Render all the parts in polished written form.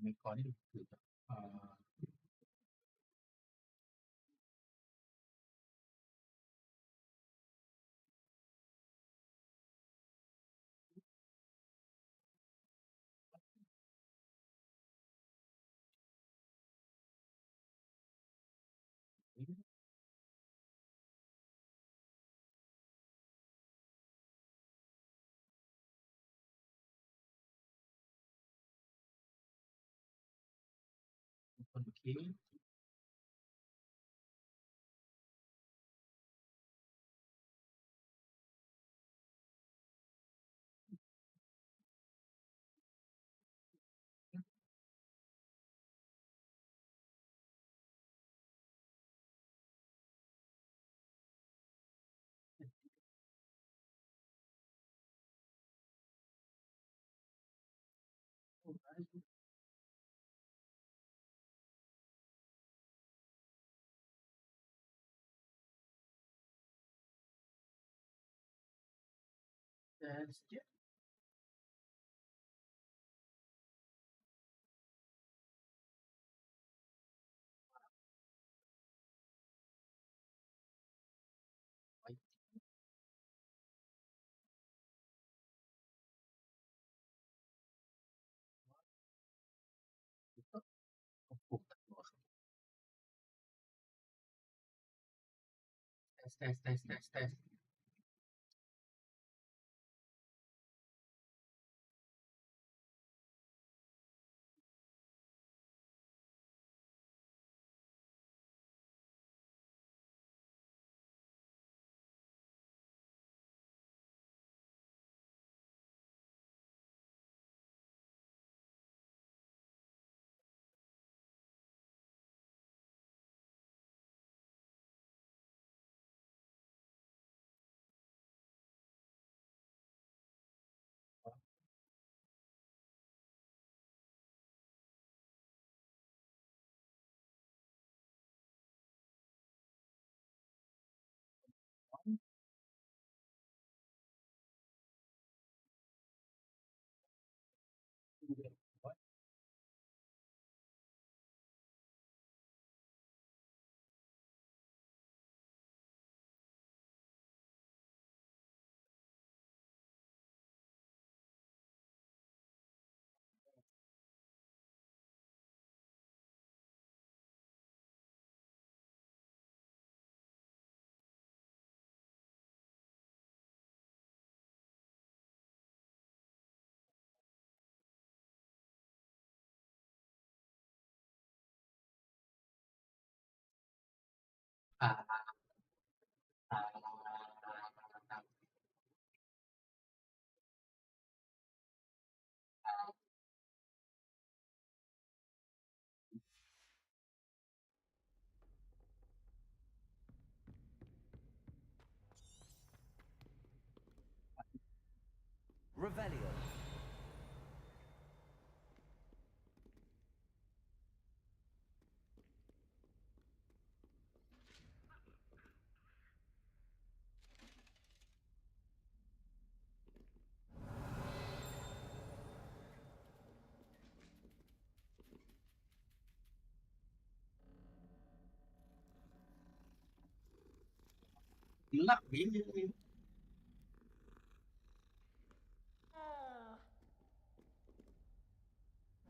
Mình có đi thử phần khí chết máy tức không phục test. À, à, à, Revelio. lặng ý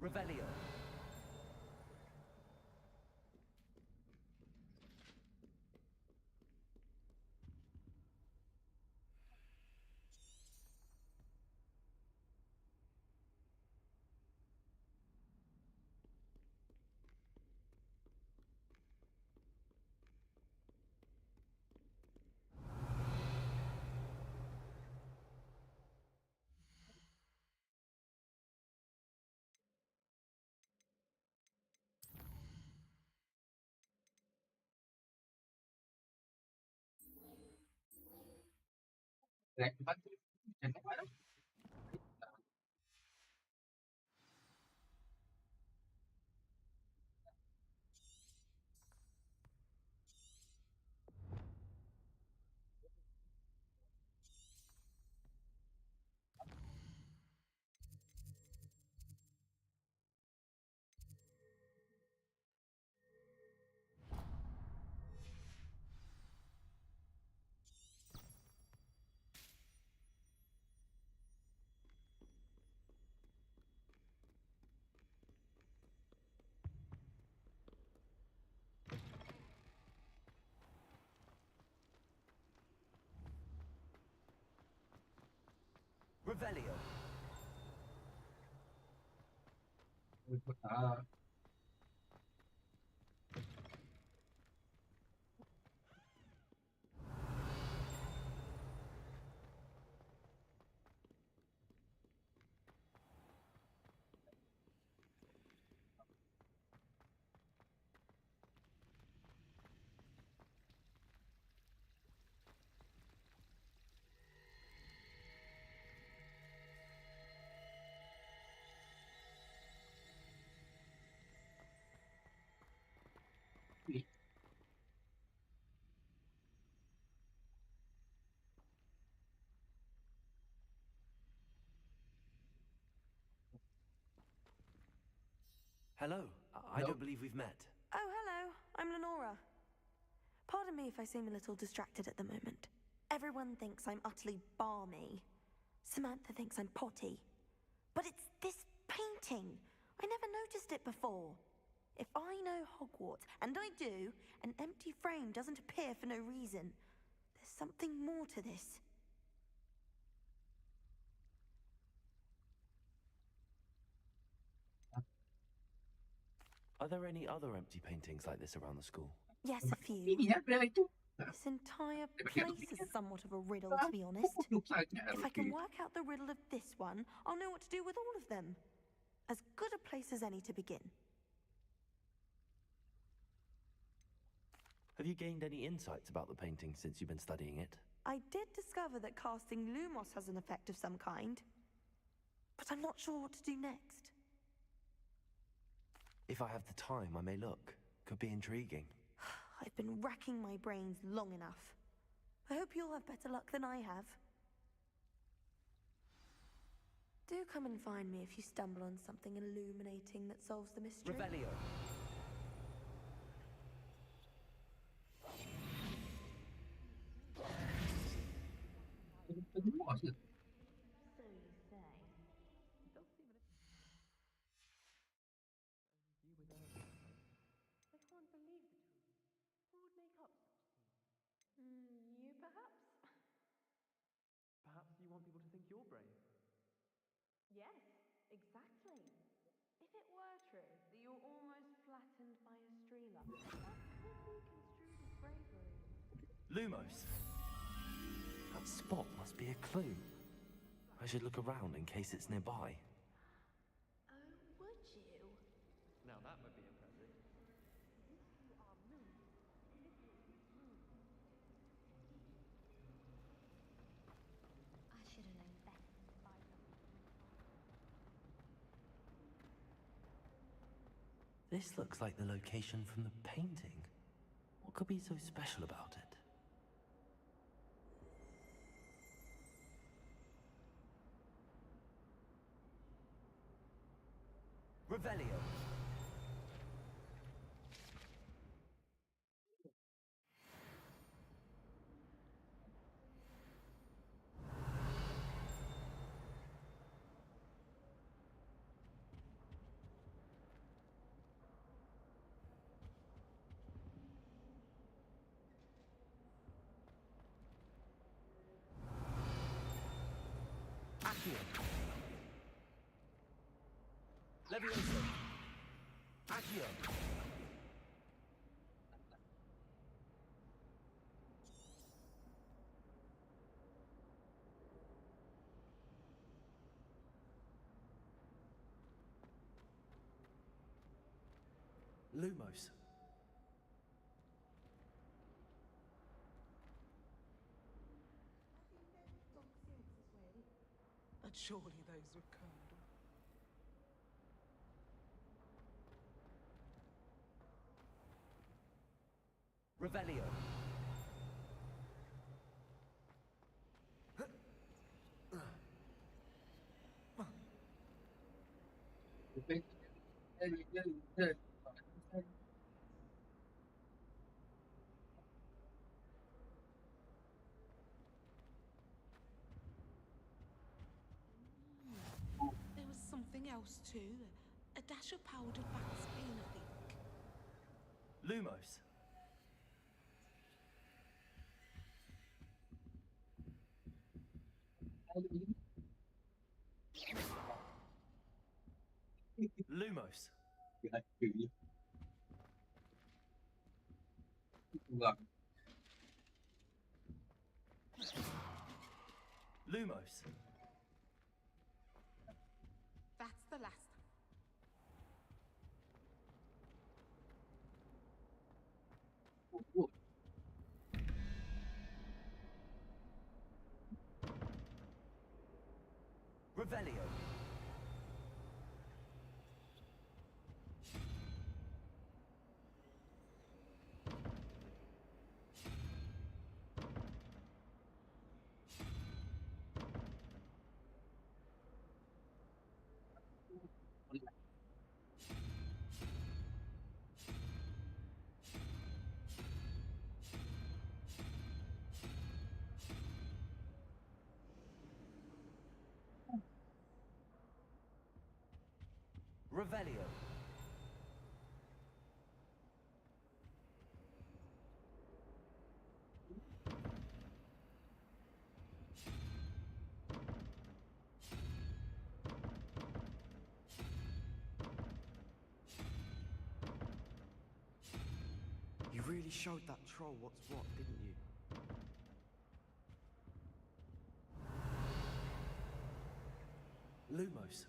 Revelio. Rẽ bắt chẳng phải đâu. Revelio. Ờ, gì? Hello. I Đâu? don't believe we've met. Oh, hello. I'm Lenora. Pardon me if I seem a little distracted at the moment. Everyone thinks I'm utterly balmy. Samantha thinks I'm potty. But it's this painting. I never noticed it before. If I know Hogwarts, and I do, an empty frame doesn't appear for no reason. There's something more to this. Are there any other empty paintings like this around the school? Yes, a few. Ini ya, bela itu. This entire But yeah, place is somewhat of a riddle, Ah, to be honest. goblok saja If I can Ruki. work out the riddle of this one, I'll know what to do with all of them. As good a place as any to begin. Have you gained any insights about the painting since you've been studying it? I did discover that casting Lumos has an effect of some kind, but I'm not sure what to do next. If I have the time, I may look. Could be intriguing. I've been racking my brains long enough. I hope you'll have better luck than I have. Do come and find me if you stumble on something illuminating that solves the mystery. Revelio. Semua sih. So you say. I can't believe the truth. Who would make up such things? You perhaps? Perhaps you want people to think you're brave. Yes, exactly. If it were true that you're almost flattened by a strealer, that could be construed as bravery. Lumos. That spot must be a clue. I should look around in case it's nearby. Oh, would you? Now that would be impressive. I should have known better than to buy them. This looks like the location from the painting. What could be so special about it? Revelio. Accio. Levioso. Accio. Lumos. But surely those were colonel. Revelio. There was something else too. A dash of powdered Vaseline, I think. Lumos. Lumos. Lumos. That's the last. Revelio. Revelio. You really showed that troll what's what, didn't you? Lumos.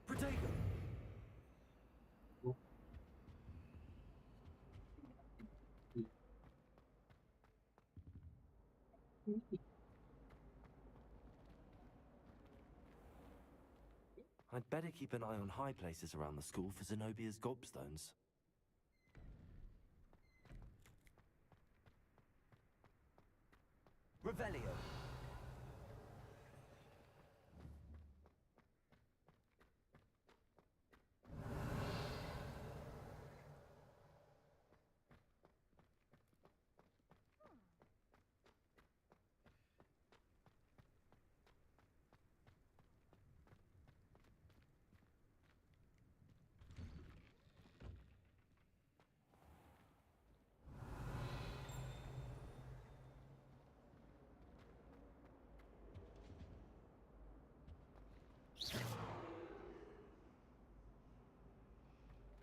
Protego. I'd better keep an eye on high places around the school for Zenobia's gobstones. Revelio.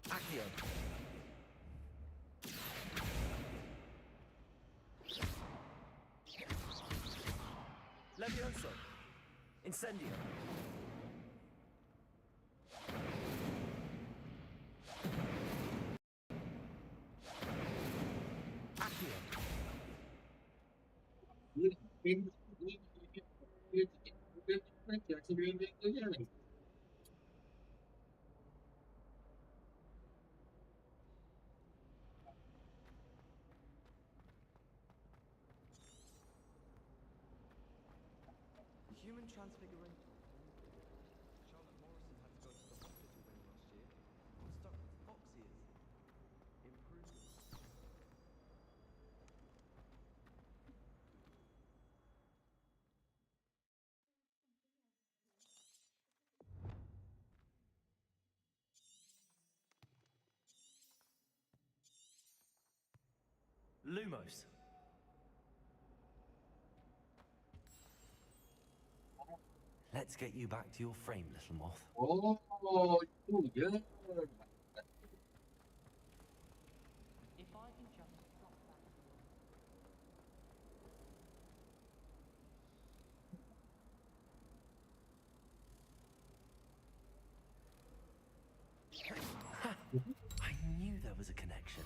Accio. Levioso. Incendio. Accio. Human transfiguration. Charlotte Morrison had to go to the hospital wing last year. Got stuck with fox ears. Improvement. Lumos. Let's get you back to your frame, little moth. Oh, itu je. If I can just drop that. I knew there was a connection.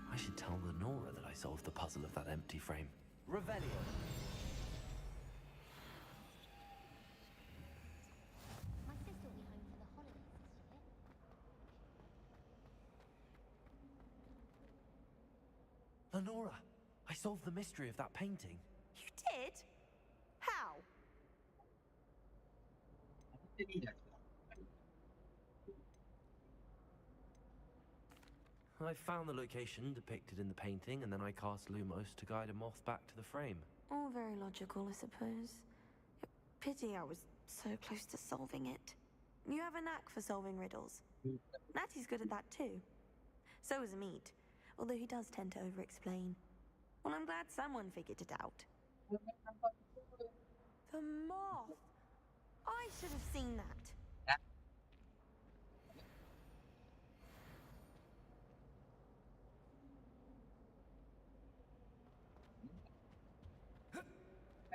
I should tell Lenora that I solved the puzzle of that empty frame. Revelio. Lenora, I solved the mystery of that painting. You did? How? I found the location depicted in the painting, and then I cast Lumos to guide a moth back to the frame. All very logical, I suppose. Pity I was so close to solving it. You have a knack for solving riddles. Natty's good at that too. So is Amit, although he does tend to over-explain. Well, I'm glad someone figured it out. The moth! I should have seen that.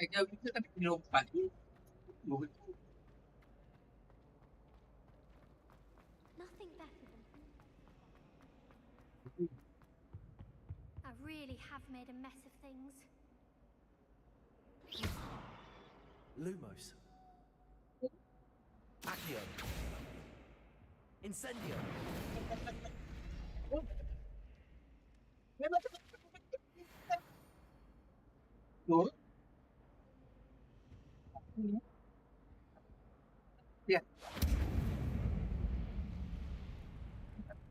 Kayaknya bisa kan dilompat ni. Nothing better than. I really have made a mess of things. Lumos. Accio. Incendio. Betul. Ya.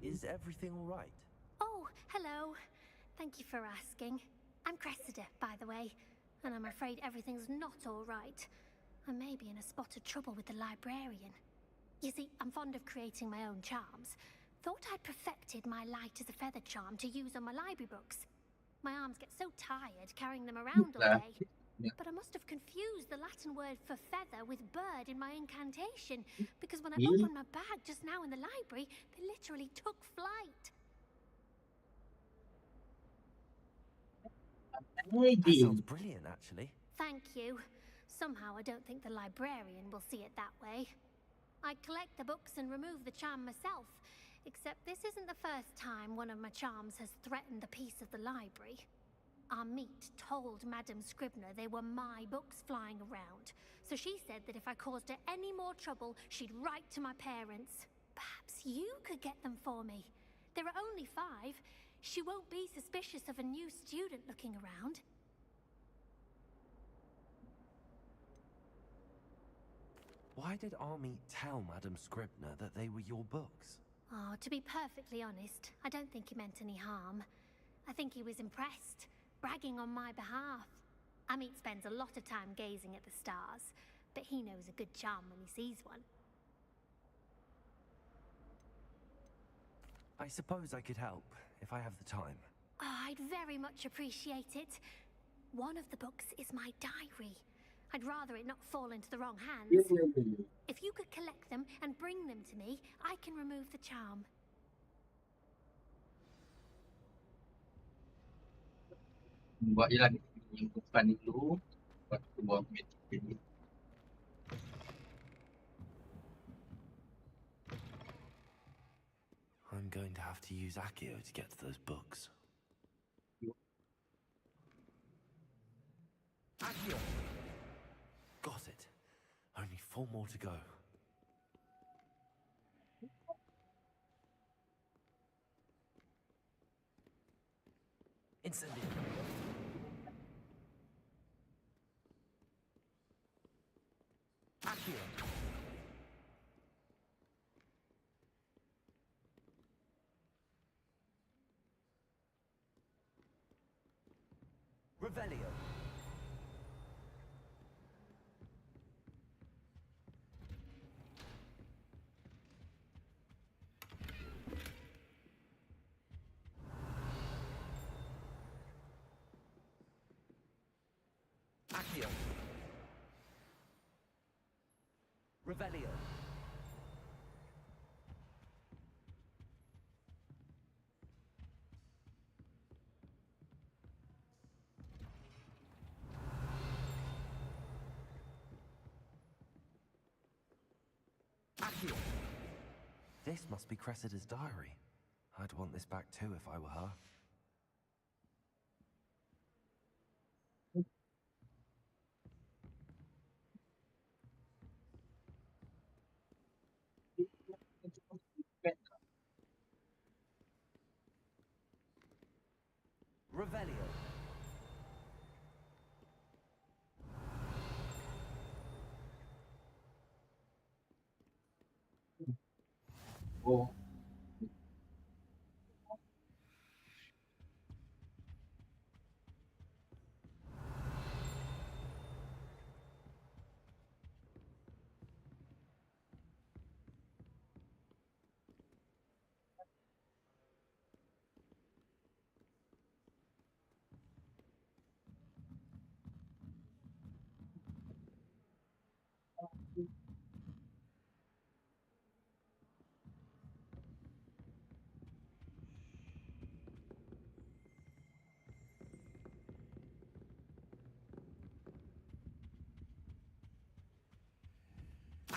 Is everything all right? Oh, hello. Thank you for asking. I'm Cressida, by the way, and I'm afraid everything's not all right. I may be in a spot of trouble with the librarian. You see, I'm fond of creating my own charms. Thought I'd perfected my light as a feather charm to use on my library books. My arms get so tired carrying them around all day. But I must have confused the Latin word for feather with bird in my incantation, because when I opened my bag just now in the library, they literally took flight. That sounds brilliant, actually. Thank you. Somehow I don't think the librarian will see it that way. I collect the books and remove the charm myself, except this isn't the first time one of my charms has threatened the peace of the library. Amit told Madame Scribner they were my books flying around, so she said that if I caused her any more trouble, she'd write to my parents. Perhaps you could get them for me. There are only 5. She won't be suspicious of a new student looking around. Why did Army tell Madame Scribner that they were your books? Oh, to be perfectly honest, I don't think he meant any harm. I think he was impressed, bragging on my behalf. Amit spends a lot of time gazing at the stars, but he knows a good charm when he sees one. I suppose I could help, if I have the time. Oh, I'd very much appreciate it. One of the books is my diary. I'd rather it not fall into the wrong hands. If you could collect them and bring them to me, I can remove the charm. Buat je lah yang depan ni dulu. Lepas tu buat magic ni. I'm going to have to use Accio to get to those books. Accio! Got it. Only 4 more to go. Incendio. Accio. Revelio. Accio. Revelio. Accio. This must be Cressida's diary. I'd want this back too if I were her. Revelio. Oh,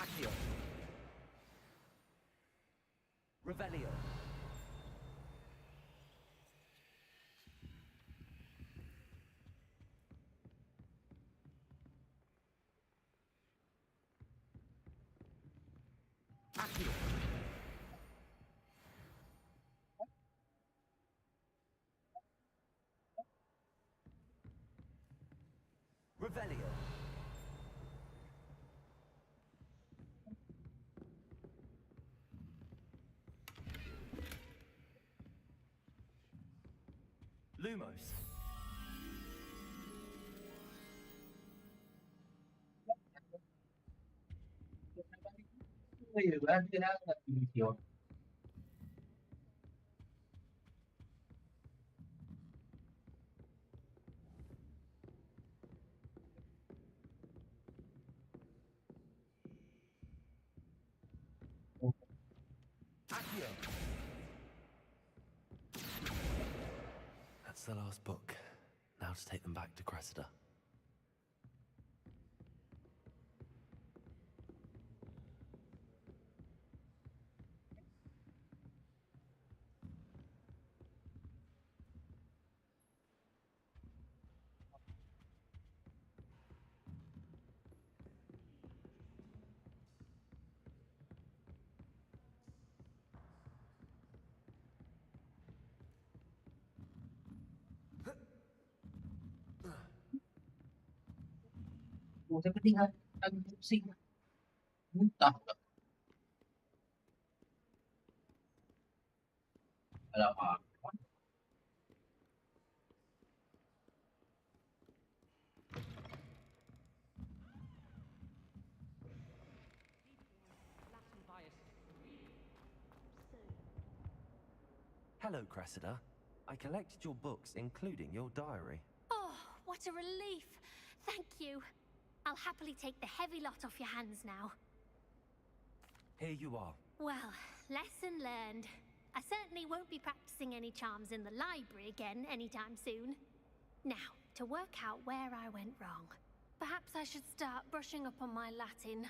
Accio. Revelio. Accio. Revelio. Lumos. bây giờ anh cái đó là nhiều. Accio. That's the last book. Now to take them back to Cressida. Ủa, thế cái tiếng anh sinh muốn tập là họ Hello, Cressida. I collected your books, including your diary. Oh, what a relief. Thank you. I'll happily take the heavy lot off your hands now. Here you are. Well, lesson learned. I certainly won't be practicing any charms in the library again anytime soon. Now, to work out where I went wrong. Perhaps I should start brushing up on my Latin.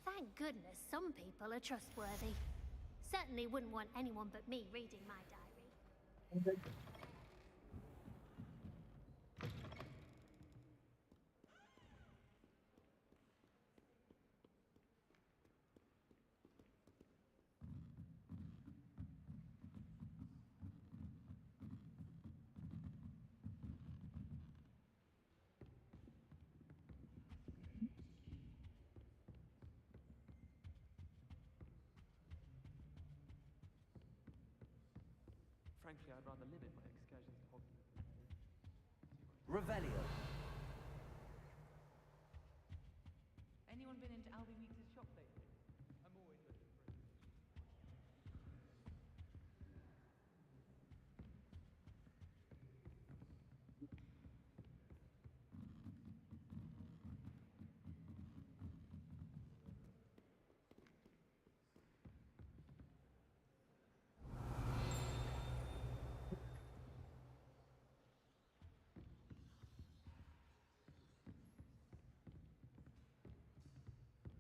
Thank goodness some people are trustworthy. Certainly wouldn't want anyone but me reading my diary. Frankly, I'd rather limit my excursions to Hogwarts. Revelio. Anyone been into Albie Weeks' shop lately? I'm always looking for it.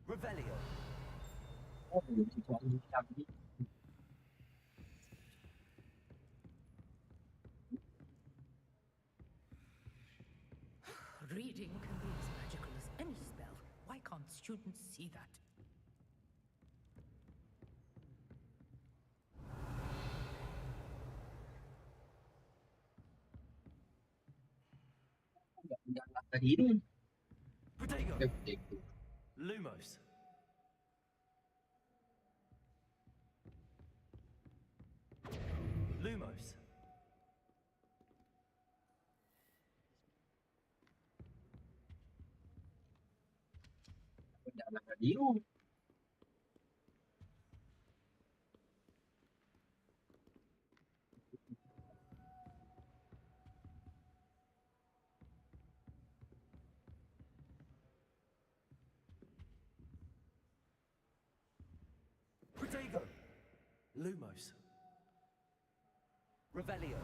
Revelio. chỉ có 100 đi. Reading can be as magical as any spell. Why can't students see that? Tadi ni. Protego! Potato. Lumos. Lumos. Banyak lah tadi tu. Protego! Lumos. Revelio.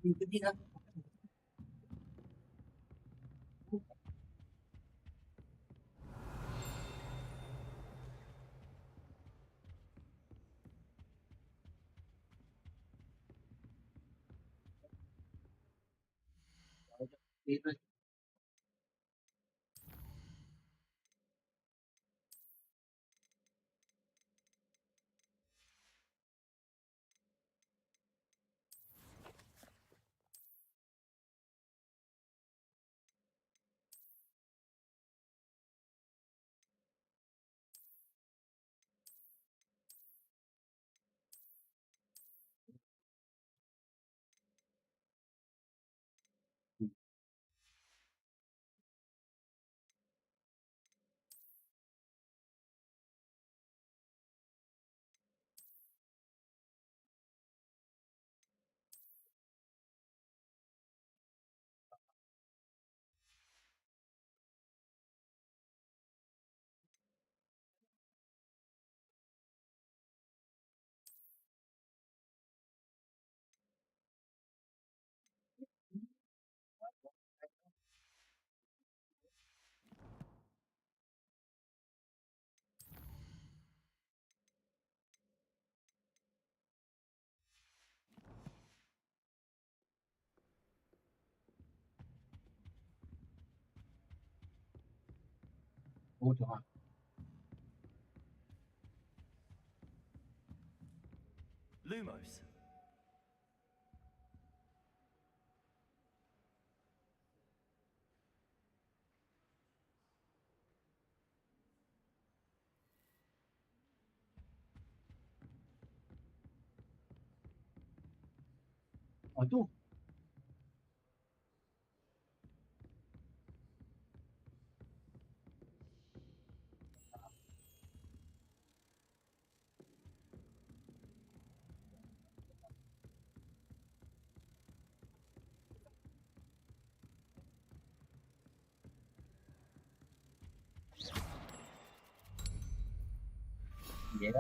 Ni penting lah. Potato. Oh, Tuhan. Lumos. Oh, tu. Yeah.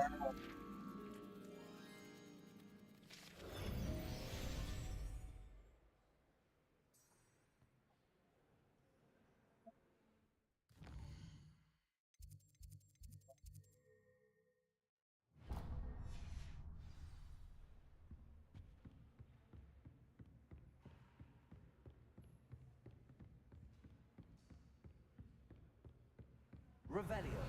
Revelio.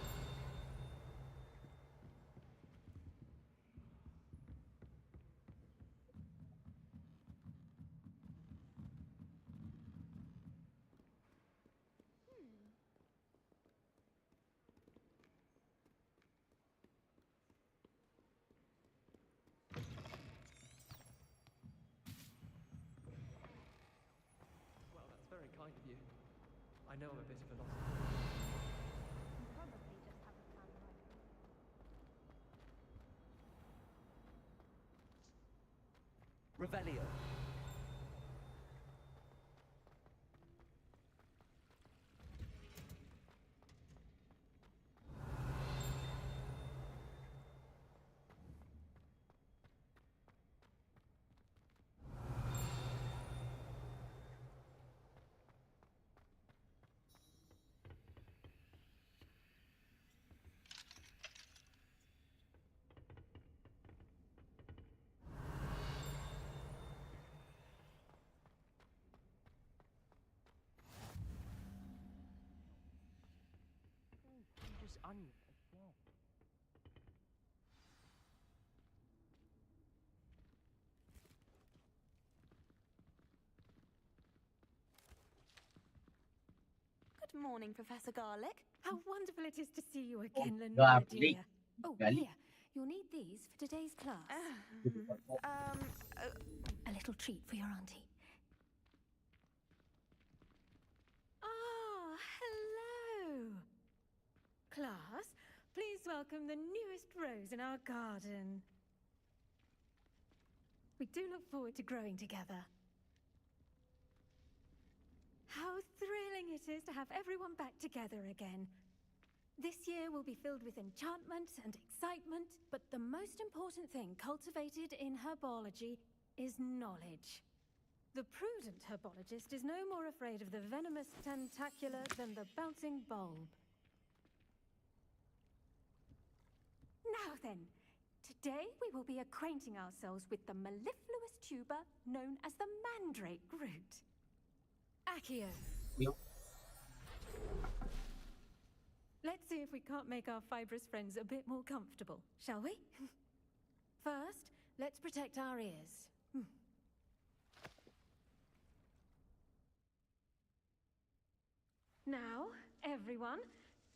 Well, that's very kind of you. I know I'm a bit of a lost You probably just haven't found the right one. Revelio. onion again. Good morning, Professor Garlic. How wonderful it is to see you again, Lenora Garlic. dear. Oh, Garlic. here. You'll need these for today's class. A little treat for your auntie. Ah, hello. Class, please welcome the newest rose in our garden. We do look forward to growing together. How thrilling it is to have everyone back together again. This year will be filled with enchantment and excitement, but the most important thing cultivated in herbology is knowledge. The prudent herbologist is no more afraid of the venomous tentacular than the bouncing bulb. Now then, today we will be acquainting ourselves with the mellifluous tuber known as the mandrake root. Accio. Yep. Let's see if we can't make our fibrous friends a bit more comfortable, shall we? First, let's protect our ears. Now, everyone,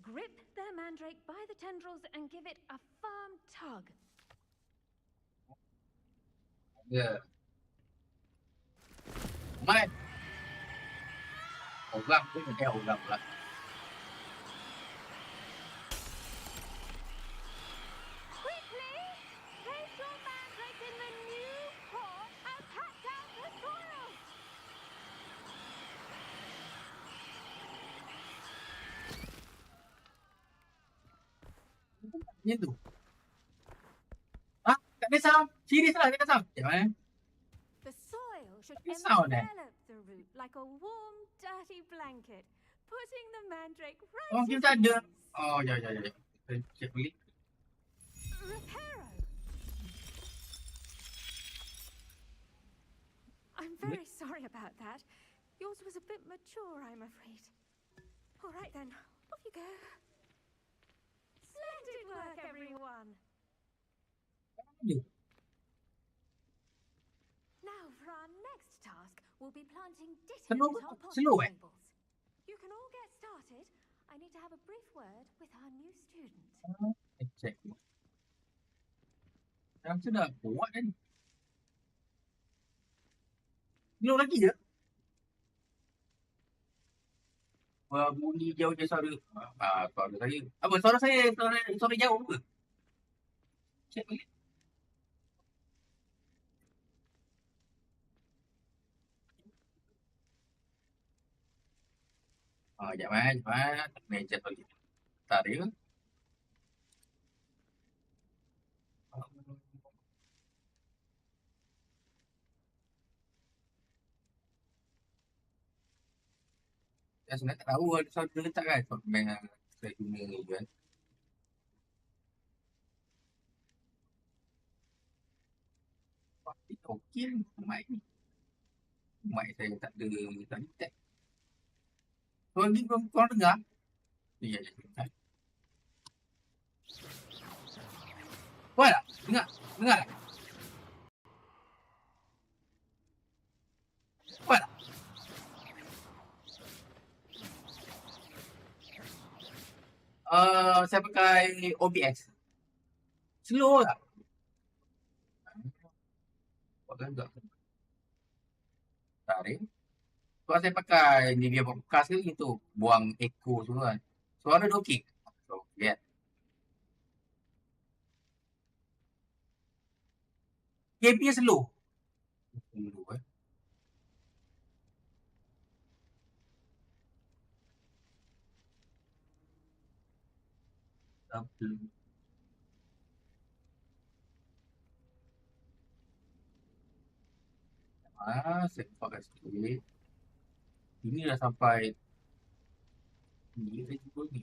grip their mandrake by the tendrils and give it a firm tug. Ya. Mai. Orang tu macam orang pula. Quickly, place your mandrake in the new pot and pat down the soil. Macam tu. Ah, tak ada sound. Serius lah, tak ada sound. Macam mana? The soil should It's sound, eh? envelop the root like a warm, dirty blanket, putting the mandrake right Oh, in kita ada. place. Oh, ya. Kita check balik. Reparo. I'm very sorry about that. Yours was a bit mature, I'm afraid. All right then, off you go. Splendid work, everyone. Ada. Now for our next task, we'll be planting Slow, dittos on slow, potting eh? tables. You can all get started. I need to have a brief word with our new student. Check. Yang sudah buat kan? Belum lagi je? Bunyi jauh je suara. Suara saya. Apa? Suara saya suara jauh ke? Check balik. Sekejap. Meja balik. Tak ada. Ya sebenarnya tak tahu ada suara letak kan. Memang saya guna ni kan. Okey mic ni. Mic saya tak ada tag. Korang ni korang dengar? Ya. Kuat tak? Dengar tak? Kuat tak? Saya pakai OBS. Slow tak? Kuatkan tak? Tak ada. Sebab saya pakai ni dia podcast ke gitu. Buang echo semua kan. Suara dia okey. So, lihat. KB nya slow. Slow eh. Double. Saya pakai sikit. Ini dah sampai ni saya cuba ni.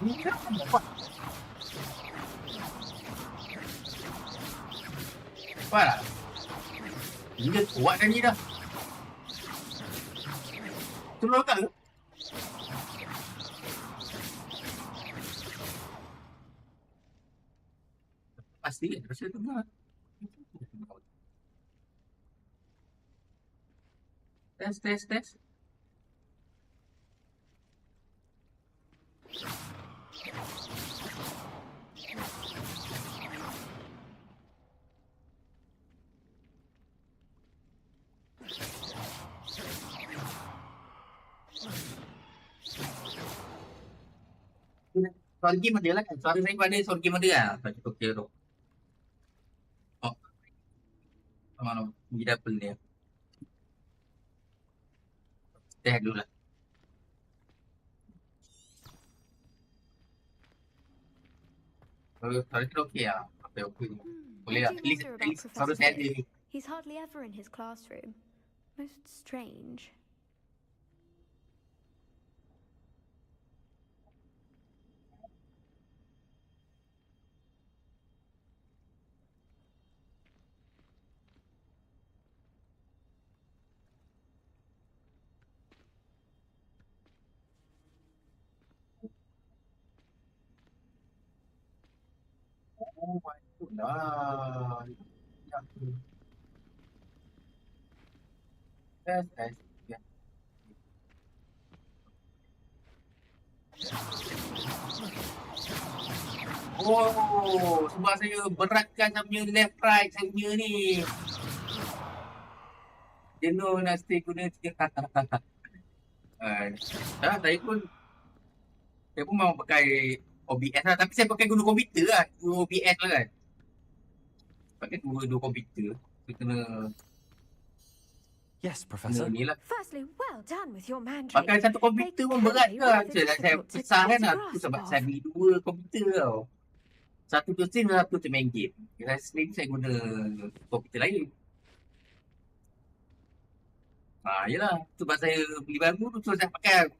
Ni kenapa buat? Nampak tak? Dia kuat dah ni dah. Tolong kat ke? Pasti kan? Rasa dengar. Test. Soal game ada lah kan? Suara saya pada soal game ada lah. Okay tu. Oh. Mana Gida pel dia. Teh dulu lah. Soal kita okey lah. Okay. Boleh lah. What do you wonder about Suara Professor saya ada. Biff? He's hardly ever in his classroom. Most strange. Oh my god. Test. Ya. Oh, sebab saya beratkan saya punya left right saya punya ni. Jenuh nak stay guna saya pun memang pakai OBS lah. Tapi saya pakai guna komputer lah. Guna OBS lah kan. Pakai dua komputer. Saya kena Yes, Professor. ni lah. Firstly, well done with your mandrake. Pakai satu komputer pun berat ke? Saya pisah kan lah. Tu sebab saya beli dua komputer tau. Satu tu stream, satu tu main game. Saya stream saya guna komputer lain. Yelah. Sebab saya beli baru tu saya pakai.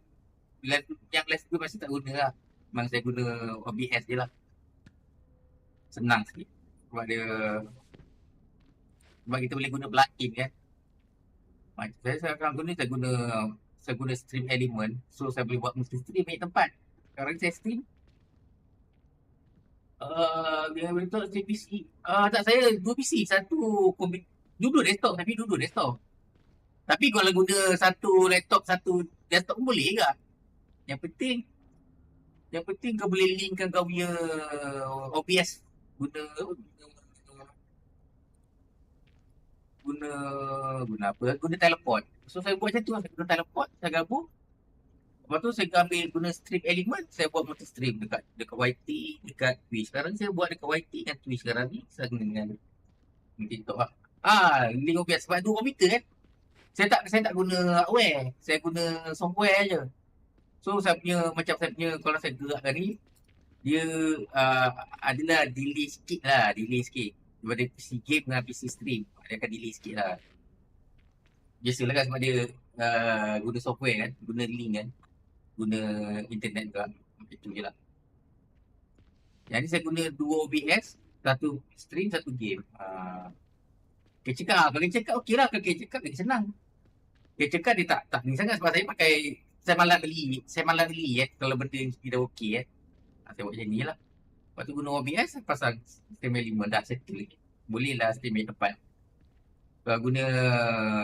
Yang last tu masih tak guna lah. Memang saya guna OBS je lah. Senang sikit. Sebab kita boleh guna plugin kan. Saya sekarang saya guna stream element. So saya boleh buat multi stream banyak tempat. Sekarang saya stream dia bentuk stream PC. Tak, saya dua PC. Satu komputer. Dua desktop. Tapi kalau guna satu laptop, satu desktop pun boleh ke? Yang penting kau boleh linkkan kau punya OBS guna apa? Guna teleport. So saya buat macam tu lah. Saya guna teleport, saya gabung. Lepas tu saya ambil guna stream element, saya buat multi stream dekat YT, dekat Twitch. Sekarang saya buat dekat YT dan Twitch sekarang ni. Saya guna dengan TikTok lah. Link OBS sebab dua komputer kan. Saya tak guna hardware. Saya guna software je. So saya punya kalau saya gerakkan ni dia adalah delay sikit. Daripada PC game dengan PC stream dia akan delay sikit lah. Biasalah kan sebab dia guna software kan, guna link kan, guna internet juga. Macam tu je lah. Yang ni saya guna dua OBS, satu stream, satu game. Kalau cakap okey lah. Kalau cakap lagi senang. Cakap dia tak ni sangat sebab saya malas beli kalau benda dia dah okey saya buat macam ni lah. Lepas tu guna OBS pasal stream element dah settle lagi. Boleh lah stream di tempat. Kalau guna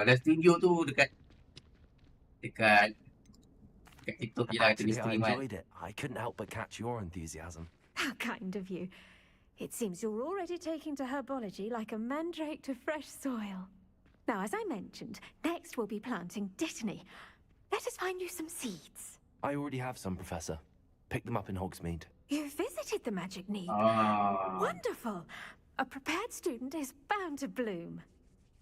dalam studio tu dekat TikTok je lah kita Actually, I stream kan. enjoyed it. I couldn't help but catch your enthusiasm. How kind of you. It seems you're already taking to herbology like a mandrake to fresh soil. Now, as I mentioned, next we'll be planting dittany. Let us find you some seeds. I already have some, Professor. Pick them up in Hogsmeade. You visited the magic need. Wonderful. A prepared student is bound to bloom.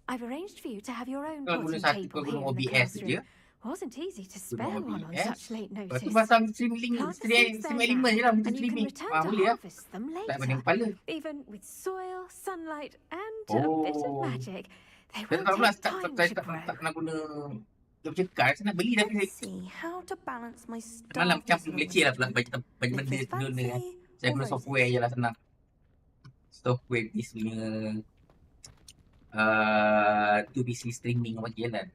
I've arranged for you to have your own Kalau potting guna table guna here in the OBS je. classroom. Wasn't easy to spare one on OBS. such late Lepas tu notice. pasang stream Plant the element seeds je there lah. now, Multi and you streaming. can return to Boleh lah. harvest them Tak banding later. kepala. Even with soil, sunlight, and a bit of magic, they Saya will tak pula take time saya to tak grow. nak guna dia bercakap. Saya nak beli tapi Let's see how to balance my stuff. malam macam leceh lah pula banyak benda guna kan. Saya guna software je lah senang. Software this punya tu PC streaming bagi jalan.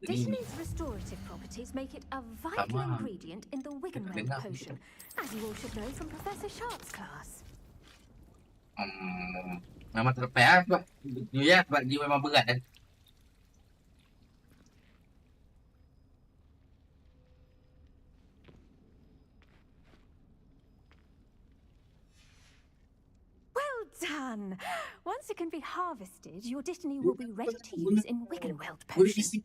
Ni Dittany's restorative properties make it a vital Sama. ingredient in the Wiggenweld Dengar. potion, as you all should know from Professor Sharp's class. Memang terlepas lah sebab ya, sebab dia memang berat kan. Well done! Once it can be harvested, your Dittany will be ready to use in Wiggenweld Guna potion. PC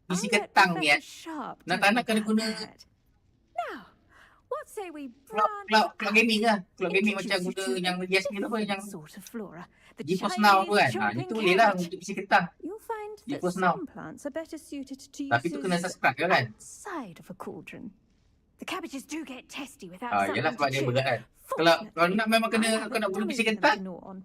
I'll kentang let ni Professor Sharp Nak tell tak you nak kena about guna that. Now, what say we cloud gaming lah. Cloud gaming macam introduce guna you to yang a yes ni apa yang different sort of flora, the GeForce Now tu kan. Chinese Itu chomping boleh lah cabbage. untuk PC kentang. You'll find that GeForce Now. some plants are better suited to Tapi tu kena uses subscribe je kan. outside of a cauldron. The cabbages do get testy without Yelah something sebab to dia chew. berat kan. Kalau Fortunately, nak memang I kena have kau nak a guna dummy PC for them kentang, to gnaw on.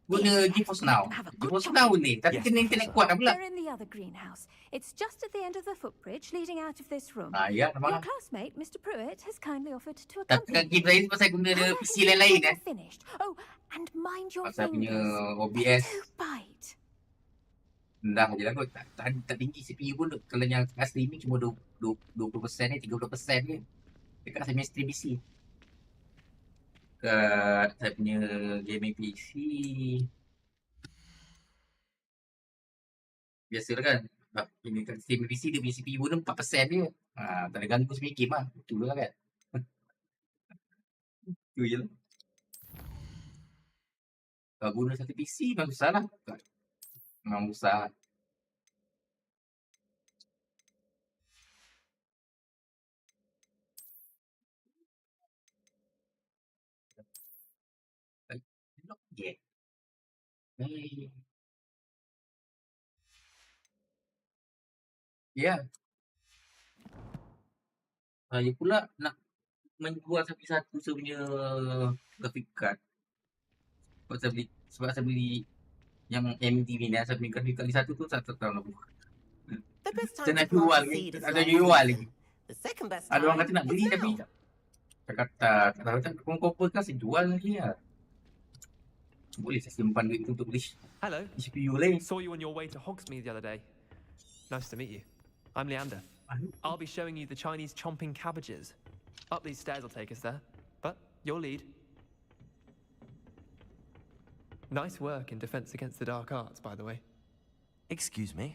guna GeForce Now. Have a good GeForce chunk. Now boleh. Tapi Yes, kena internet Professor. kuat lah pula. They're in the other greenhouse. It's just at the end of the footbridge leading out of this room. Ya, Your memang. classmate, Mr. Pruitt, has kindly offered to Tapi accompany kan game you. saya pasal guna Come back PC and see lain-lain when kan. you're finished. Oh, and mind your Pasal punya fingers. OBS They do bite. rendah je lah kot. Tak tinggi CPU pun. Kalau yang kat streaming cuma 20% ni, 30% je. Dekat saya punya stream PC. Kat saya punya gaming PC. Biasalah kan. Ini kat stream PC dia punya CPU pun 4% je. Tak ada ganggu sebenarnya game lah. Itu lah kan. Itu je lah. Kalau guna satu PC memang susah lah. Memang susah. Not yet. Ya. Saya pula nak menjual satu-satu saya punya graphic card. Sebab saya beli yang MD ni, saya beli graphic card ni satu tu 1 tahun lepas. The best Saya time nak to plant jual a ni. seed is Ada last jual season. lagi. The second best Ada orang time kata nak beli is tapi now. saya kata tak tahu macam kumpul kan saya jual lagi lah. Boleh saya simpan duit tu untuk beli Hello. CPU lain. Saw you on your way to Hogsmeade the other day. Nice to meet you. I'm Leander. I'll be showing you the Chinese chomping cabbages. Up these stairs will take us there. But your lead. Nice work in Defense Against the Dark Arts, by the way. Excuse me?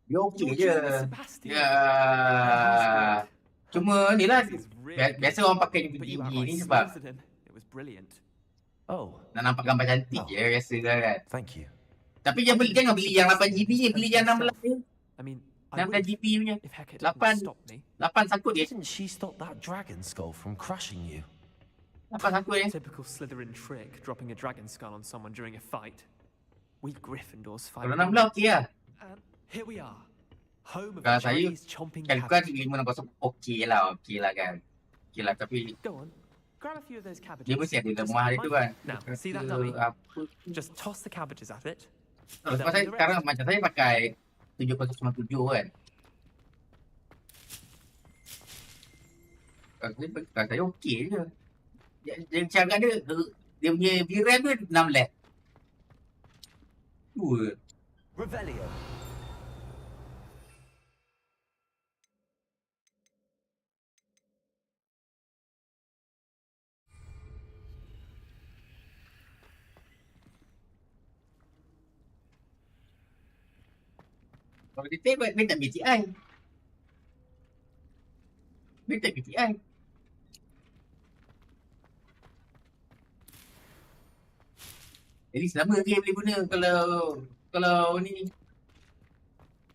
Dia okey You're je. Julius Sebastian. Ya. That was great. Cuma ni lah. This is really Biasa good. orang pakai But DVD you have ni my sebab Slytherin. It was brilliant. Oh, nak nampak gambar cantik Oh. je biasa kan. thank you. Tapi jangan beli yang 8GB je, beli yang 16 je. I mean, I would 16GB punya. if Hecate Lapan. didn't stop me. 8 sangkut je. Didn't she stop that dragon skull from crushing you? 8 sangkut je. Typical Slytherin trick, dropping a dragon skull on someone during a fight. We Gryffindors fight. Kalau 16 okey lah. Here we are, home of Kalau the saya, Chinese chomping kalkulasi cabbage. 560 okey lah kan. Okey lah tapi Go on, grab a few of those cabbages. dia mesti ada Just lemah dia my tu kan. Now, see that Kata dummy? apa. Just toss the cabbages at it. Sebab saya sekarang macam saya pakai 7097 kan. Kalau saya okey je. Dia cara dia punya VRAM tu 16. Tu je. Revelio. Kalau dia tengok, dia tak BTI. Dia tak BTI. Jadi selama dia boleh guna kalau ni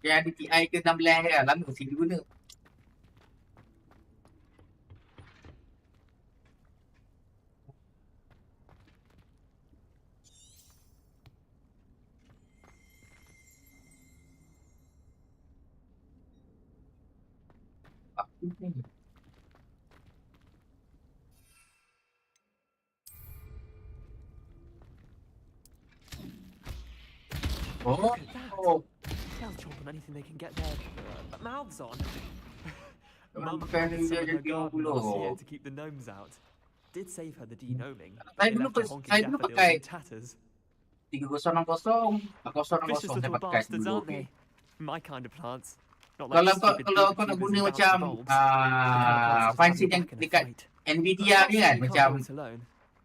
yang ada TI ke 16 kan, lama mesti dia guna. Apa ni? Look at that. Oh, They'll chomp on anything they can get their mouths on. Orang Mum pakai planted ni some dia in her jadi garden last year puluh. to keep the gnomes out. Did save her the denoming. Saya They dulu left her honking saya dulu daffodils pakai in tatters. 3060 Vicious 060 saya little pakai bastards, dulu. aren't they? My kind of plants. Not like Kalau stupid kau nak booby guna tubers and macam bouncy bulbs. The kind of plants that just have fancy your yang back in a dekat fight. Nvidia Not ni saying kan, you can't macam do it alone,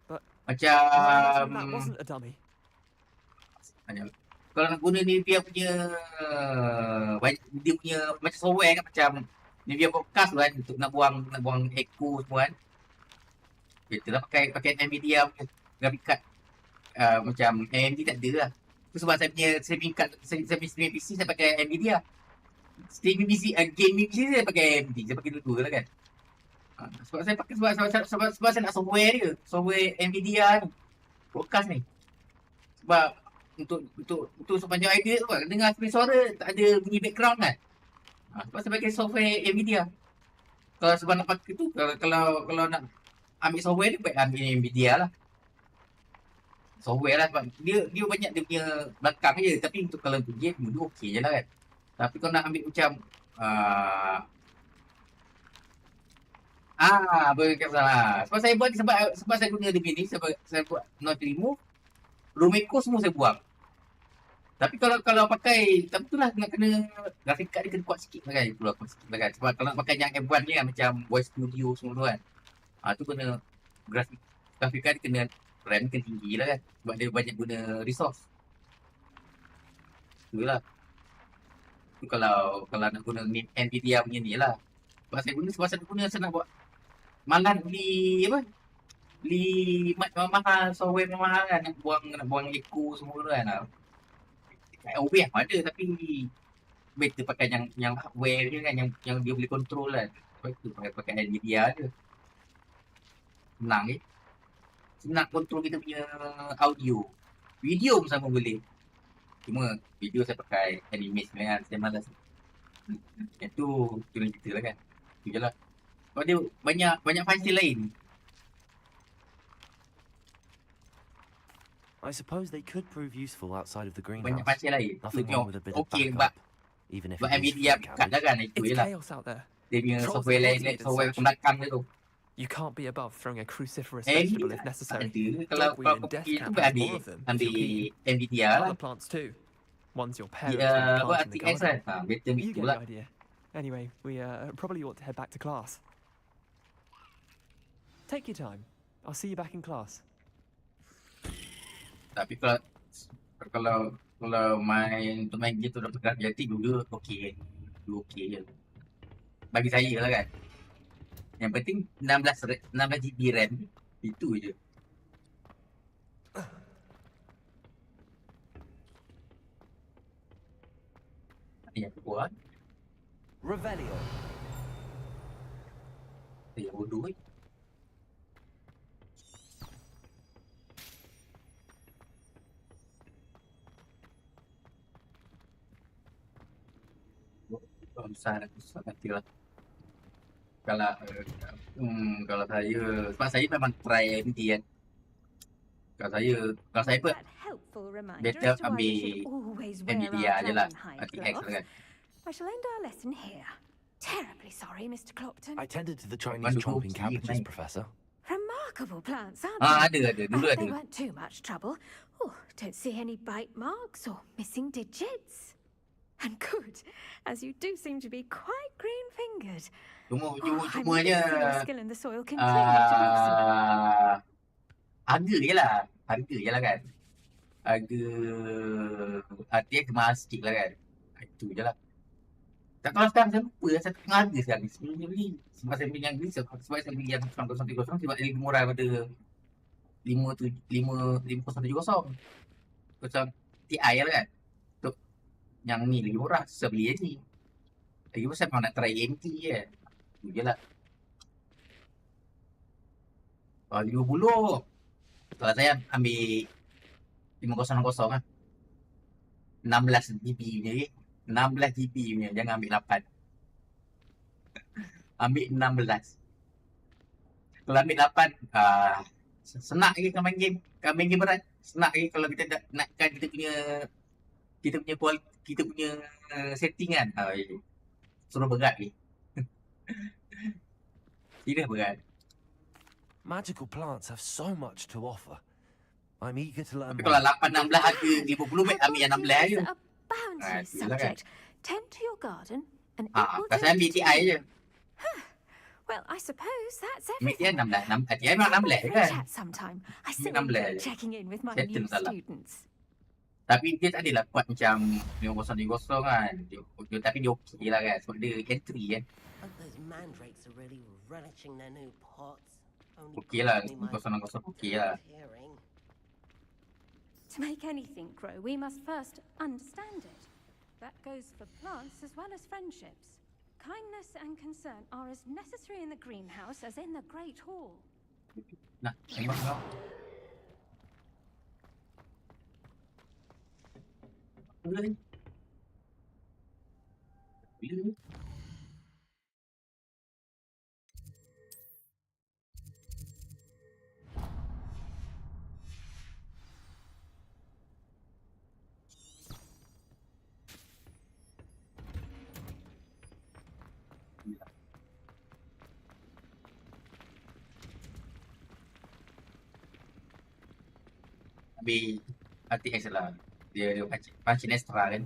but macam am I imagining that wasn't a dummy? kalau nak guna Nvidia punya dia punya macam software kan, macam Nvidia Broadcast tu kan, untuk nak buang echo semua kan. Better lah pakai Nvidia punya graphic card. Macam AMD tak ada lah. Tu sebab saya punya streaming card, saya punya streaming PC saya pakai Nvidia. Streaming PC, gaming PC saya pakai AMD. Saya pakai dua lah kan. Sebab saya pakai sebab saya nak software dia. Software Nvidia ni. Broadcast ni. Sebab untuk sepanjang idea tu kan, dengar suara tak ada bunyi background kan. Sebab saya pakai software Nvidia. Kalau sebab nak pakai tu, kalau nak ambil software dia, baik ambil Nvidia lah. Software lah sebab dia banyak dia punya belakang je. Tapi kalau untuk game dulu okey je lah kan. Tapi kalau nak ambil macam boleh kata salah. Sebab saya buat sebab saya guna dia ni, saya buat noise remove, room echo semua saya buang. Tapi kalau pakai, tapi itulah nak kena grafik card dia kena kuat sikit lah kan. Itulah kuat sikit lah kan. Sebab kalau nak pakai yang F1 ni kan, macam voice studio semua tu kan. Tu kena grafik card dia kena RAM kena tinggi lah kan. Sebab dia banyak guna resource. Itulah. Tu kalau nak guna Nvidia punya ni lah. Sebab saya guna saya nak buat malas beli mahal, software mahal kan, nak buang echo semua tu kan. OBS pun ada tapi better pakai yang hardware je kan, yang dia boleh control kan. Sebab tu pakai Nvidia je. Senang control kita punya audio. Video pun sama boleh. Cuma video saya pakai animate kan, saya malas. Yang tu kena cerita lah kan. Tu je lah. Sebab dia banyak function lain. I suppose they could prove useful outside of the Banyak greenhouse. function lain. Nothing wrong with a bit of Okey backup, sebab even if sebab it is Nvidia free kat lah kan. Itu je It's lah. chaos out there. Dia punya Trolls software and lain, automate and software such. belakang dia tu. You can't be above throwing a cruciferous AMD vegetable if tak necessary. ada. Kalau Dogweed and kau death pergi tu cap has ambil more of them if you're keen. Nvidia lah. Other plants too. Ones your parents would plant in the RTX garden. kan. Better You itu get lah. the idea. Anyway, we probably ought to head back to class. Take your time. I'll see you back in class. Tapi kalau untuk main game tu dapat grafik jadi dulu okey. Dulu okey je. Bagi saya lah kan. Yang penting 16 GB RAM itu je. Ni yang buat. Revelio. Saya bodoh ni. Besar nanti lah. Kalau saya, sebab saya memang try AMD kan. Kalau saya pun better ambil Nvidia je lah, RTX lah kan. I shall end our lesson here. Terribly sorry, Mr. Clopton. I tended to the Chinese chomping cabbages, Professor. Remarkable plants, aren't they? Ada. Dulu I hope ada. they weren't too much trouble. Oh, don't see any bite marks or missing digits. And good, as you do seem to be quite green-fingered. Cuma I'm je pleased your skill in the soil continues to blossom. harga je lah kan. Harga RTX mahal sikit lah kan. Itu je lah. Tak tahu sekarang saya lupa lah, saya tengah harga sekarang ni. Sebelum dia beli, sebab saya beli yang ni, sebab saya beli yang 9030 sebab dia lebih murah daripada 5070. Macam TI lah kan. Untuk yang ni lagi murah, saya beli yang ni. Lagi pun saya memang nak try AMD je. Itu je lah. 50. Kalau saya ambil 5060 lah. 16 GB punya ni. 16 GB punya, jangan ambil 8. Ambil 16. Kalau ambil 8, senang lagi kan main game. Kalau main game berat, senang lagi kalau kita nakkan kita punya setting kan. Suruh berat ni. Tidak berat. Magical plants have so much to offer. I'm eager to learn Tapi kalau more. 8-16 harga 50 bet ambil yang 16 je. A bounty Gila kan? subject. Tend to your garden, and it Ah, will kalau saya tend ambil to TI you. je. Well, I suppose that's Ambil dia everything. 16. TI memang 16 je For a kan? chat sometime. I Ambil so 16 enjoy je. checking in with my Settle new salah. students. Tapi dia tak adalah kuat macam 5020 kan. Tapi dia okey lah kan. Sebab dia entry kan. Oh, those mandrakes are really relishing their new pots. Only Okey lah. cost me my 5020 okey lah. hearing. To make anything grow, we must first understand it. That goes for plants as well as friendships. Kindness and concern are as necessary in the greenhouse as in the Great Hall. Nah, tengok kau. Bila ni? Bila ni? Ambil RTX lah. Dia pancing extra kan.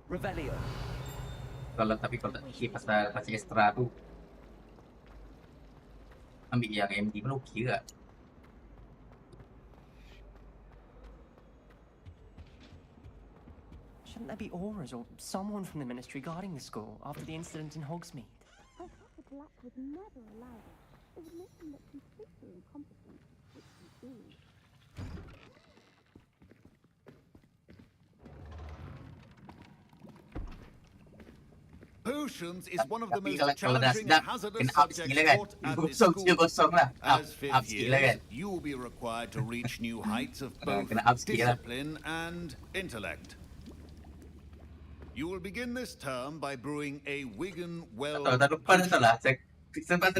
Revelio. Kalau tak fikir pasal pancing extra tu, ambil yang MD pun okey juga. Shouldn't there be auras or someone from the ministry guarding the school after the incident in Hogsmeade? I thought the Black would never allow it. It would make them look completely incompetent, which we do. Potions is one of the Tapi most kalau dah challenging sedap, and hazardous kena up subjects sikit lah kan. taught at this Kosong je school. kosong lah. Up As fifth sikit lah kan. years, you will be required to reach new heights of both kena up sikit lah. discipline and intellect. You will begin this term by brewing a Wigan well. Tahun depan tak lah. Sempat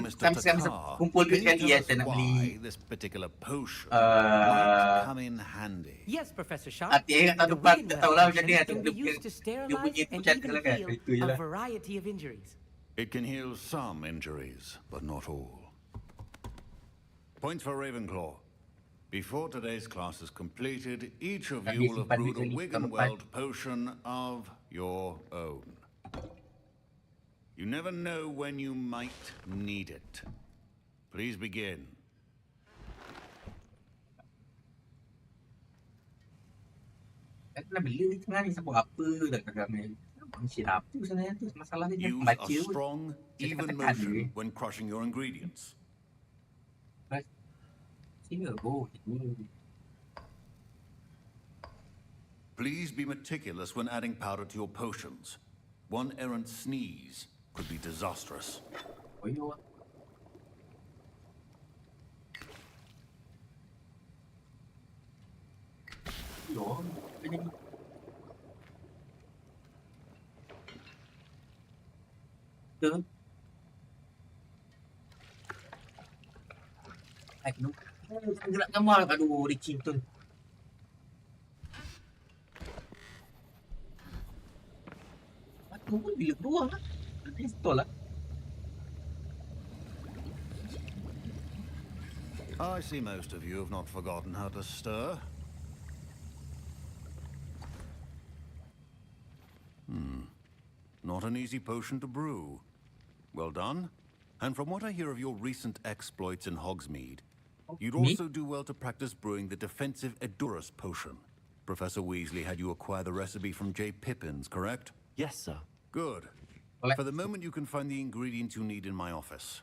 kumpul duit sekali ya, saya nak beli this particular potion might come in handy. Yes, Professor Sharp. RTX tahun The depan Wigan tak tahulah macam potion mana. can be used to Dia sterilize punya and pucat even lah kan. heal Itu je a lah. variety of injuries. It can heal some injuries, but not all. Points for Ravenclaw. Before today's class is completed, each of you will have brewed a Wigan-Weld potion of your own. You never know when you might need it. Please begin. Saya nak beli ni tengah ni sebab apa dah kakak ni. Mesin apa sebenarnya tu masalah dia Use baca a strong, even motion when crushing your ingredients. Sini oh ini. Please be meticulous when adding powder to your potions. One errant sneeze could be disastrous. Oh yo. Yo, ini. Tu. Aduh. Gerak gambar aduh licin tu. Batu pun bila keluar lah. Install lah. I see most of you have not forgotten how to stir. Not an easy potion to brew. Well done. And from what I hear of your recent exploits in Hogsmeade, you'd also do well to practice brewing the defensive Edurus potion. Professor Weasley had you acquire the recipe from J. Pippins, correct? Yes, sir. Good. For the moment, you can find the ingredients you need in my office.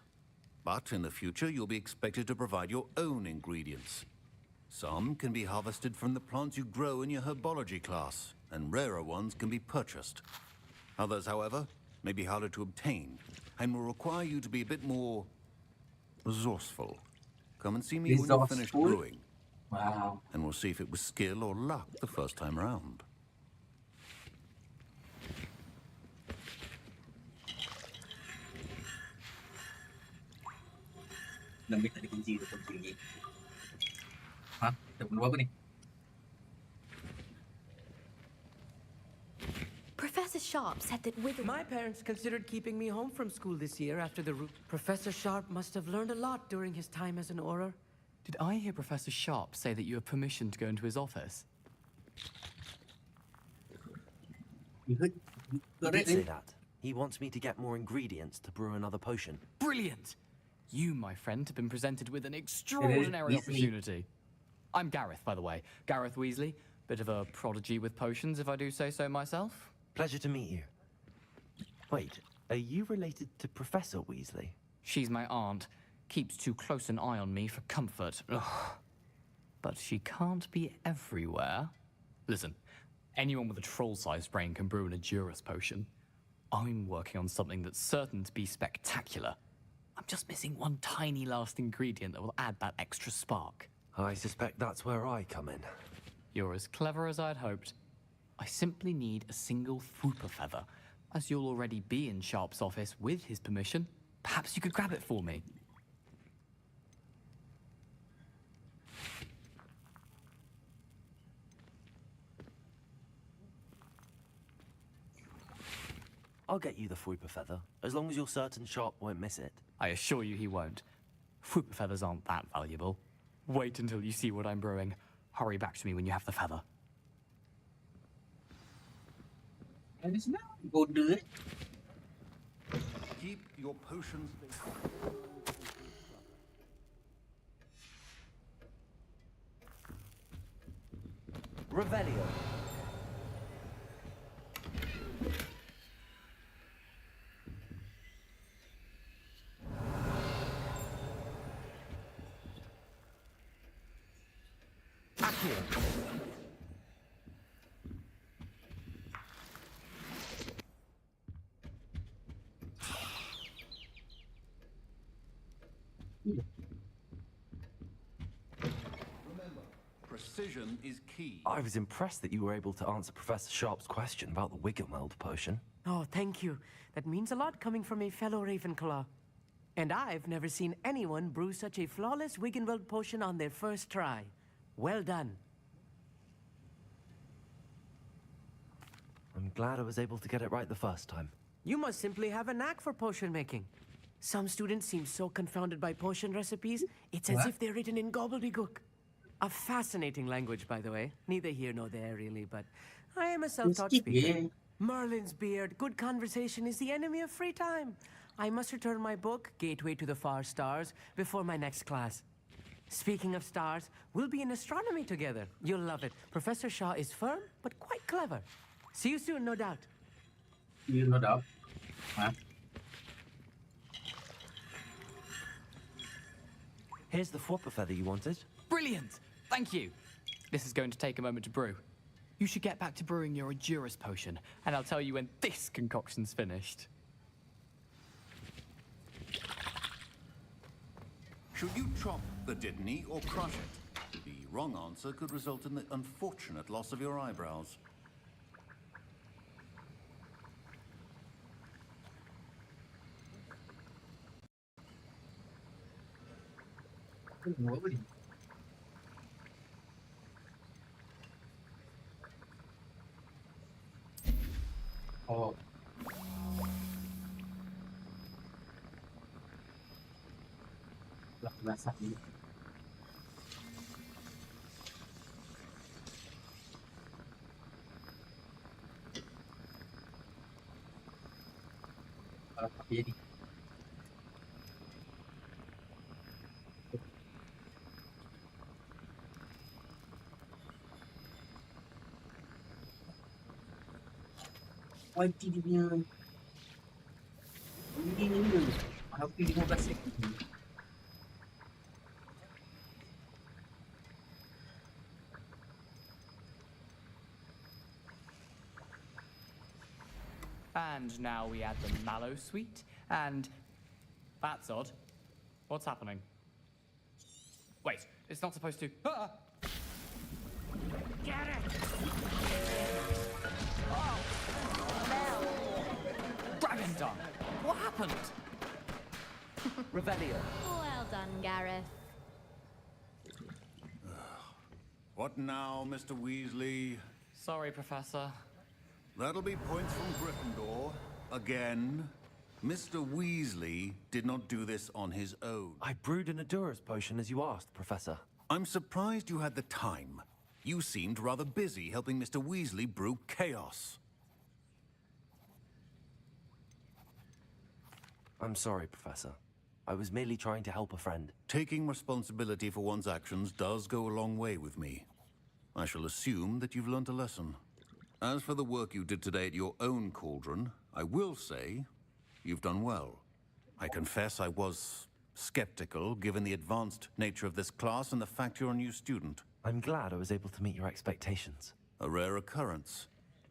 But in the future, you'll be expected to provide your own ingredients. Some can be harvested from the plants you grow in your herbology class, and rarer ones can be purchased. Others, however, may be harder to obtain, and will require you to be a bit more resourceful. Come and see me when you've finished brewing. Wow. And we'll see if it was skill or luck the first time round. Nampak tak ada kunci tu kunci lagi. Ha? Dah buat apa ni? Professor Sharp said that with My parents considered keeping me home from school this year after the Professor Sharp must have learned a lot during his time as an Auror. Did I hear Professor Sharp say that you have permission to go into his office? You heard? He did say that. He wants me to get more ingredients to brew another potion. Brilliant! You, my friend, have been presented with an extraordinary opportunity. I'm Gareth, by the way. Gareth Weasley. Bit of a prodigy with potions, if I do say so myself. Pleasure to meet you. Wait, are you related to Professor Weasley? She's my aunt. Keeps too close an eye on me for comfort. Ugh. But she can't be everywhere. Listen, anyone with a troll-sized brain can brew an Edurus potion. I'm working on something that's certain to be spectacular. I'm just missing one tiny last ingredient that will add that extra spark. I suspect that's where I come in. You're as clever as I'd hoped. I simply need a single Fwooper feather. As you'll already be in Sharp's office with his permission, perhaps you could grab it for me. I'll get you the Fwooper feather, as long as you're certain Sharp won't miss it. I assure you he won't. Fwooper feathers aren't that valuable. Wait until you see what I'm brewing. Hurry back to me when you have the feather. And it's now. Go do it. Keep your potions. Revelio. Accio. Remember, precision is key. I was impressed that you were able to answer Professor Sharp's question about the Wiggenweld potion. Oh, thank you. That means a lot coming from a fellow Ravenclaw. And I've never seen anyone brew such a flawless Wiggenweld potion on their first try. Well done. I'm glad I was able to get it right the first time. You must simply have a knack for potion making. Some students seem so confounded by potion recipes, it's as if they're written in gobbledygook. A fascinating language, by the way. Neither here nor there, really, but I am a self-taught speaker. Merlin's beard, good conversation is the enemy of free time. I must return my book, Gateway to the Far Stars, before my next class. Speaking of stars, we'll be in astronomy together. You'll love it. Professor Shaw is firm, but quite clever. See you soon, no doubt. You no doubt. Huh? Here's the Fwooper feather you wanted. Brilliant! Thank you. This is going to take a moment to brew. You should get back to brewing your Edurus potion, and I'll tell you when this concoction's finished. Should you chop the Dittany or crush it? The wrong answer could result in the unfortunate loss of your eyebrows. Oh. Basah dulu. Apa jadi? Kuanti dia punya ini hampir 15 sekund. And now we add the mallow sweet, and that's odd. What's happening? Wait, it's not supposed to. Ah! Get it! Oh! Dragon Dung! What happened? Revelio. Well done, Gareth. What now, Mr. Weasley? Sorry, Professor. That'll be points from Gryffindor. Again. Mr. Weasley did not do this on his own. I brewed an Adurus potion as you asked, Professor. I'm surprised you had the time. You seemed rather busy helping Mr. Weasley brew chaos. I'm sorry, Professor. I was merely trying to help a friend. Taking responsibility for one's actions does go a long way with me. I shall assume that you've learnt a lesson. As for the work you did today at your own cauldron, I will say you've done well. I confess I was skeptical, given the advanced nature of this class and the fact you're a new student. I'm glad I was able to meet your expectations. A rare occurrence.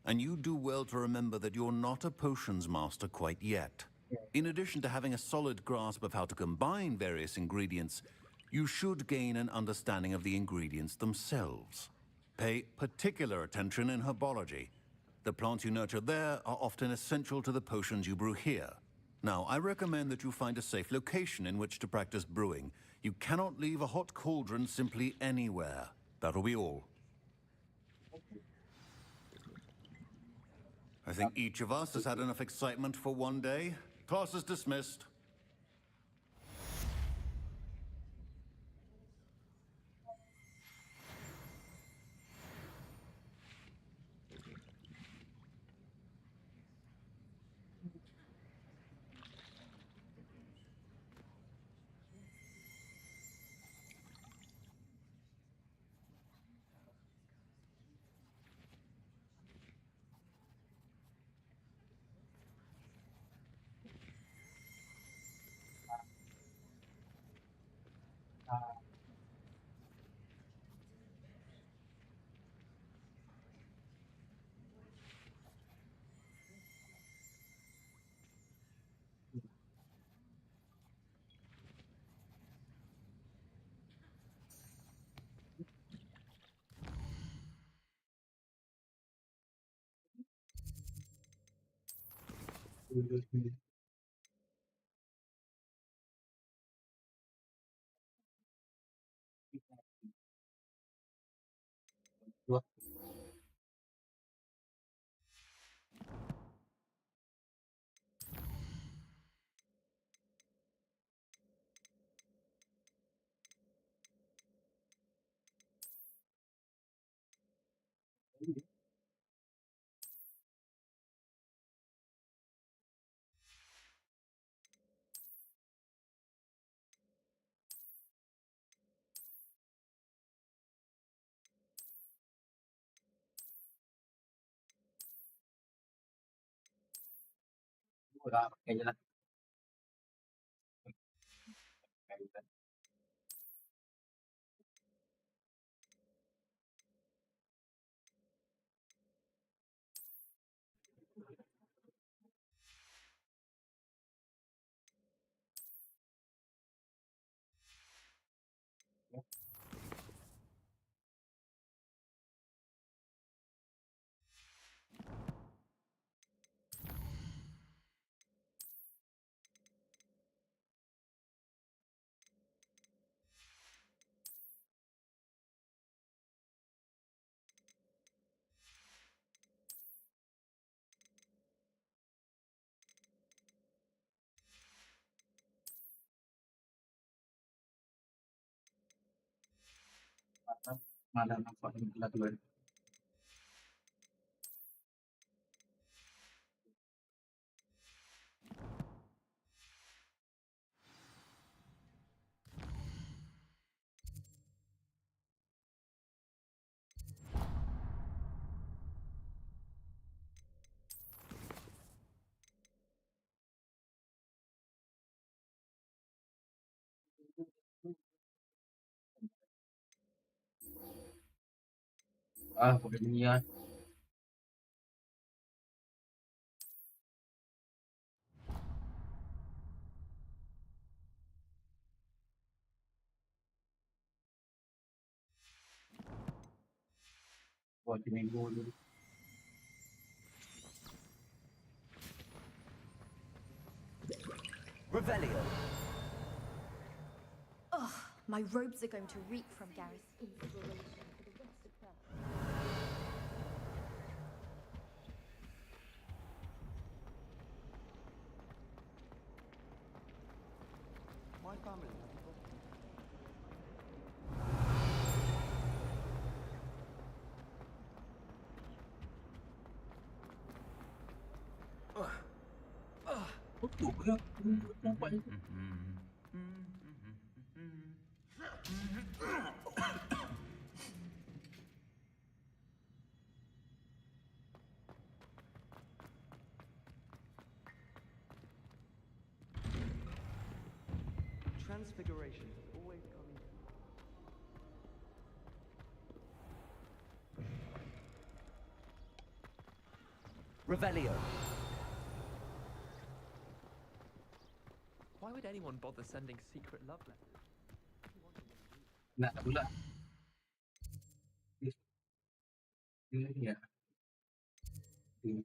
And you do well to remember that you're not a potions master quite yet. In addition to having a solid grasp of how to combine various ingredients, you should gain an understanding of the ingredients themselves. Pay particular attention in herbology. The plants you nurture there are often essential to the potions you brew here. Now, I recommend that you find a safe location in which to practice brewing. You cannot leave a hot cauldron simply anywhere. That'll be all. I think each of us has had enough excitement for one day. Class is dismissed. Udah, kayaknya lah. Mana nampak lagu. Ah, udah niat. Buat minggu dulu. Revelio. Ugh, my robes are going to reek from Gareth's evil relation for the rest of her. My family have a property. Tutup ke? Nampak je. Transfiguration is always coming. Revelio. Why would anyone bother sending secret love letters? Nak pula. Dia lagi tak? Dia.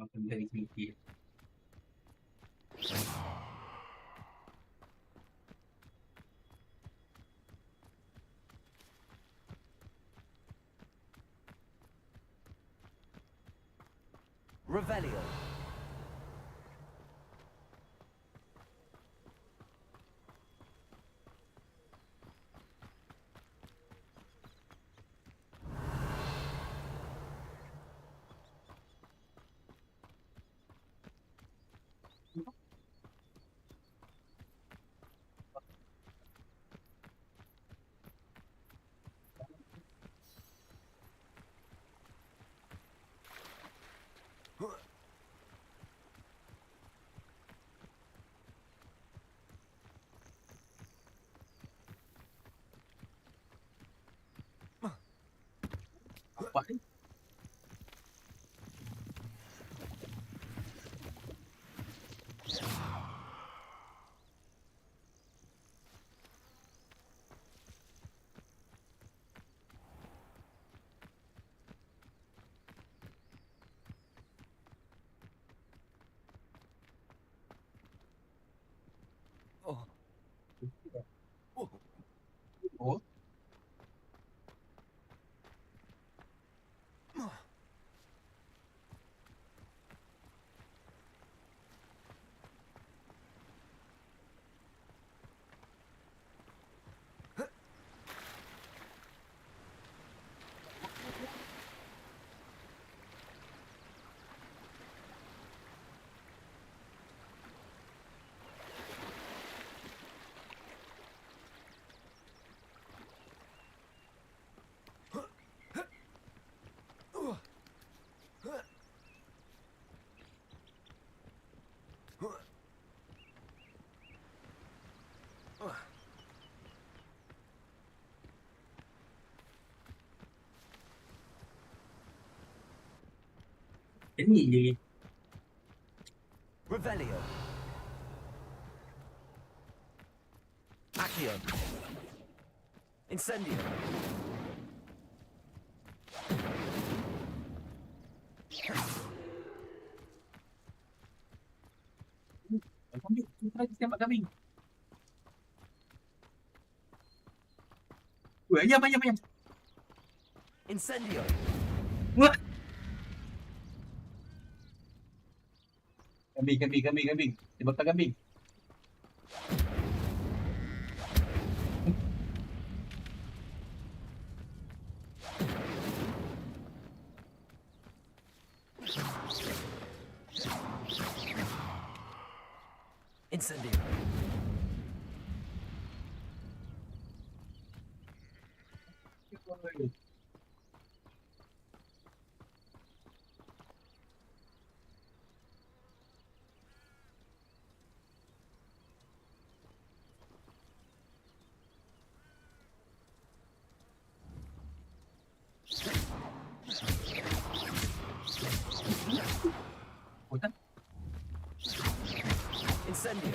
Makan dari sini. Revelio. Apa ni? Oh. Oh. Ini je. Revelio. Accio. Incendio. Kambing. Kita lagi tembak kambing. Ayam. Incendio. Wah. Kambing. Dia bakar kambing. Incendio. Incendio.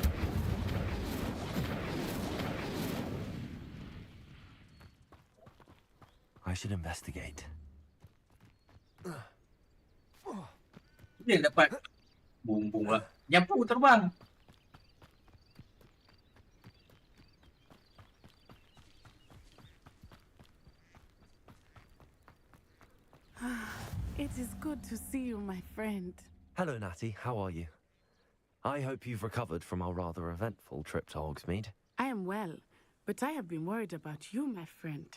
I should investigate. Dia dapat bumbung lah. Nyapu terbang. It is good to see you, my friend. Hello, Natty. How are you? I hope you've recovered from our rather eventful trip to Hogsmeade. I am well, but I have been worried about you, my friend.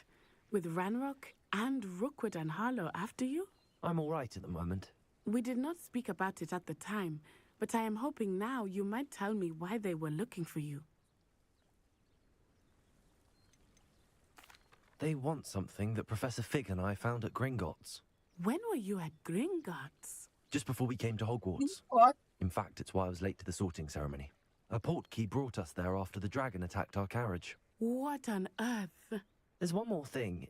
With Ranrock and Rookwood and Harlow after you? I'm all right at the moment. We did not speak about it at the time, but I am hoping now you might tell me why they were looking for you. They want something that Professor Fig and I found at Gringotts. When were you at Gringotts? Just before we came to Hogwarts. What? In fact, it's why I was late to the sorting ceremony. A portkey brought us there after the dragon attacked our carriage. What on earth? There's one more thing.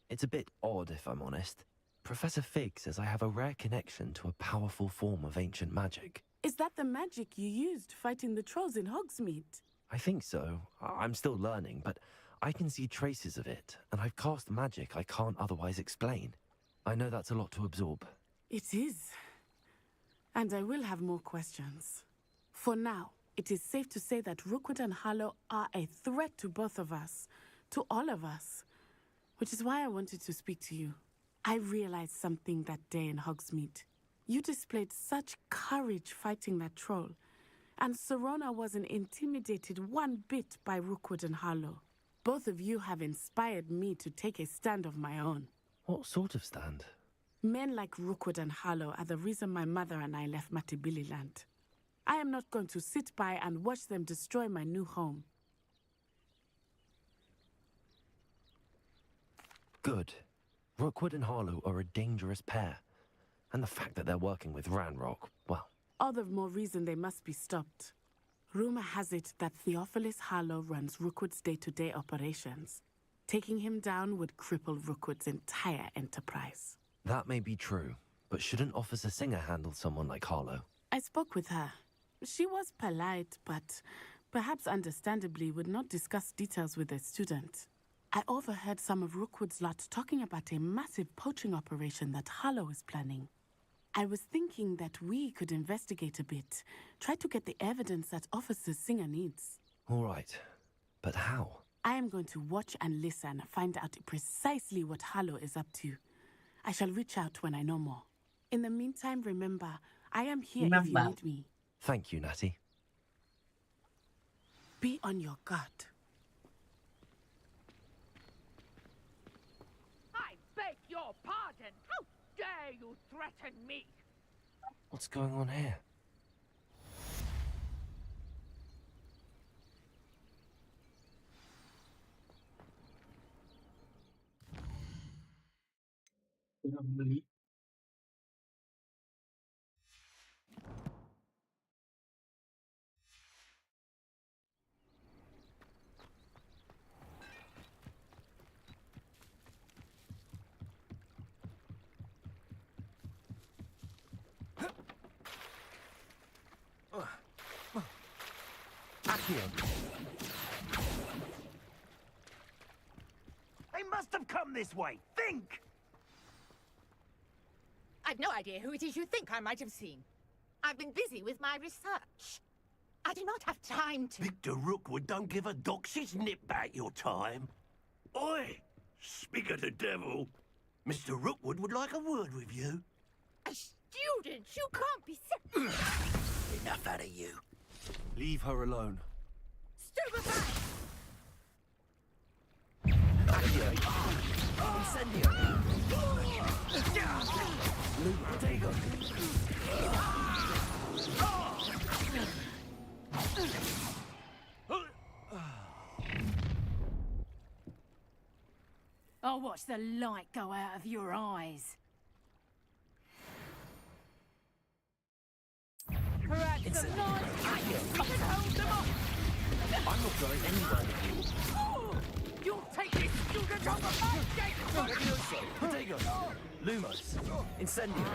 It's a bit odd, if I'm honest. Professor Fig says I have a rare connection to a powerful form of ancient magic. Is that the magic you used fighting the trolls in Hogsmeade? I think so. I'm still learning, but I can see traces of it, and I've cast magic I can't otherwise explain. I know that's a lot to absorb. It is. And I will have more questions. For now, it is safe to say that Rookwood and Harlow are a threat to both of us, to all of us, which is why I wanted to speak to you. I realized something that day in Hogsmeade. You displayed such courage fighting that troll, and Serona wasn't intimidated one bit by Rookwood and Harlow. Both of you have inspired me to take a stand of my own. What sort of stand? Men like Rookwood and Harlow are the reason my mother and I left Matabeleland. I am not going to sit by and watch them destroy my new home. Good. Rookwood and Harlow are a dangerous pair. And the fact that they're working with Ranrock, well... All the more reason they must be stopped. Rumor has it that Theophilus Harlow runs Rookwood's day-to-day operations. Taking him down would cripple Rookwood's entire enterprise. That may be true, but shouldn't Officer Singer handle someone like Harlow? I spoke with her. She was polite, but perhaps understandably would not discuss details with a student. I overheard some of Rookwood's lot talking about a massive poaching operation that Harlow is planning. I was thinking that we could investigate a bit, try to get the evidence that Officer Singer needs. All right, but how? I am going to watch and listen, find out precisely what Harlow is up to. I shall reach out when I know more. In the meantime, remember, I am here if you need me. Thank you, Natty. Be on your guard. I beg your pardon. How dare you threaten me? What's going on here? Beli. They must have come this way. Think! I've no idea who it is you think I might have seen. I've been busy with my research. I do not have time to... Victor Rookwood don't give a doxy's nip back your time. Oi! Speak of the devil. Mr. Rookwood would like a word with you. A student? You can't be... Enough out of you. Leave her alone. Stupefy! Incendio! Take I'll watch the light go out of your eyes. Perhaps the night can hold them off. I'm not going anywhere with you. You'll take this student over my gate! Potato! Lumos! Incendio!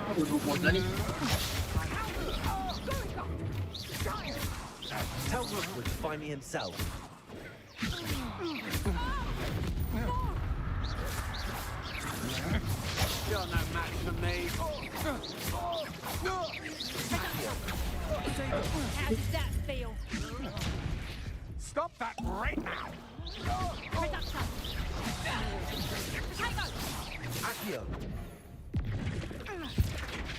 Tell Rookwood to find me himself. You're no match for me. How does that feel? Stop that right now! Reduction. Accio!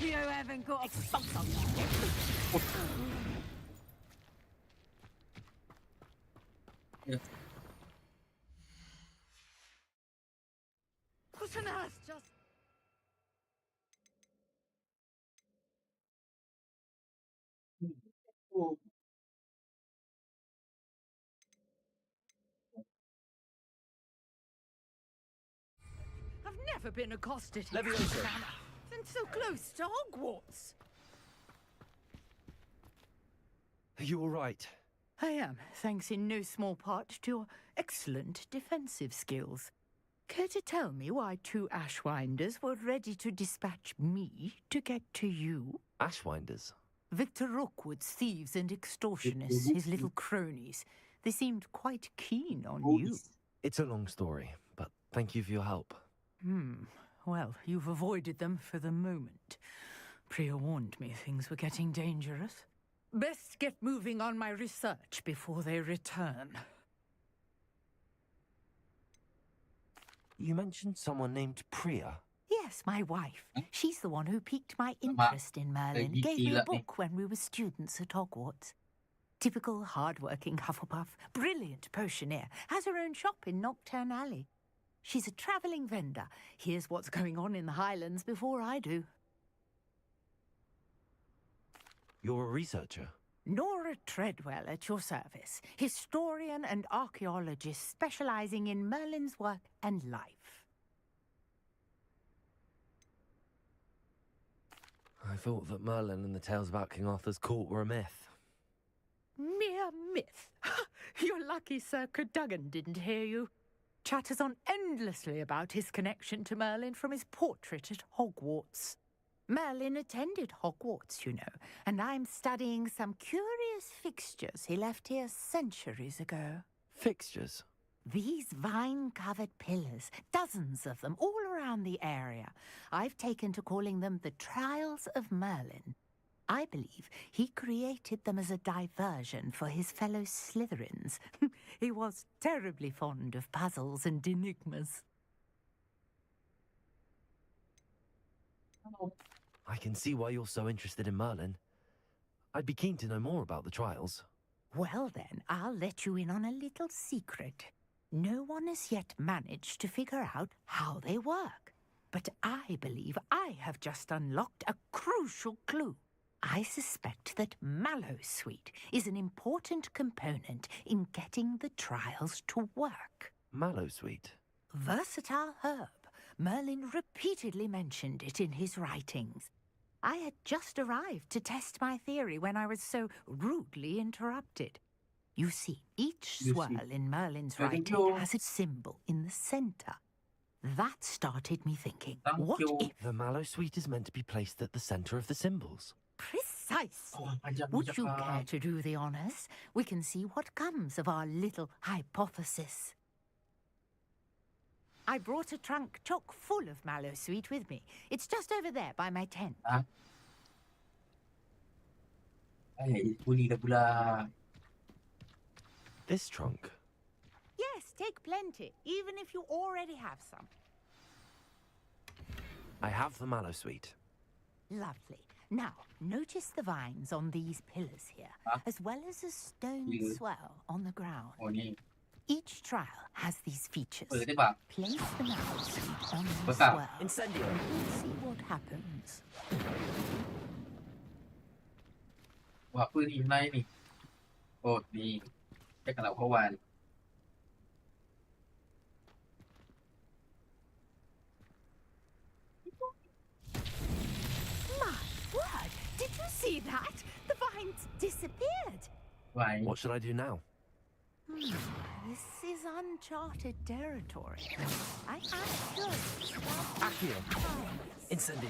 You haven't got a sponsor. What on earth just... Oh. I've never been accosted in Leviosa. this manner, and so close to Hogwarts. Are you all right? I am, thanks in no small part to your excellent defensive skills. Care to tell me why 2 Ashwinders were ready to dispatch me to get to you? Ashwinders? Victor Rookwood's thieves and extortionists, his little cronies. They seemed quite keen on you. It's a long story, but thank you for your help. Well, you've avoided them for the moment. Priya warned me things were getting dangerous. Best get moving on my research before they return. You mentioned someone named Priya. Yes, my wife. She's the one who piqued my interest in Merlin. Gave me a book when we were students at Hogwarts. Typical hard-working Hufflepuff, brilliant potioneer, has her own shop in Knockturn Alley. She's a travelling vendor. Here's what's going on in the Highlands before I do. You're a researcher? Nora Treadwell at your service. Historian and archaeologist specialising in Merlin's work and life. I thought that Merlin and the tales about King Arthur's court were a myth. Mere myth. You're lucky Sir Cadogan didn't hear you. Chatters on endlessly about his connection to Merlin from his portrait at Hogwarts. Merlin attended Hogwarts, you know, and I'm studying some curious fixtures he left here centuries ago. Fixtures? These vine-covered pillars, dozens of them, all around the area. I've taken to calling them the Trials of Merlin. I believe he created them as a diversion for his fellow Slytherins. He was terribly fond of puzzles and enigmas. I can see why you're so interested in Merlin. I'd be keen to know more about the trials. Well then, I'll let you in on a little secret. No one has yet managed to figure out how they work. But I believe I have just unlocked a crucial clue. I suspect that Mallowsweet is an important component in getting the trials to work. Mallowsweet? Versatile herb. Merlin repeatedly mentioned it in his writings. I had just arrived to test my theory when I was so rudely interrupted. You see, each swirl in Merlin's writing has a symbol in the centre. That started me thinking, what if... The Mallowsweet is meant to be placed at the centre of the symbols. Precisely. Would you care to do the honours? We can see what comes of our little hypothesis. I brought a trunk chock full of Mallowsweet with me. It's just over there by my tent. This trunk? Yes, take plenty, even if you already have some. I have the Mallowsweet. Lovely. Now, notice the vines on these pillars here, as well as a stone swell on the ground. Each trial has these features. Place the Mallowsweet on the swell. Incendio. We'll see what happens. Buat apa ni sebenarnya ni? Oh, ni. Dia kalau kawan. My word! Did you see that? The vines disappeared. What should I do now? This is uncharted territory. I am curious about Accio. Incendio.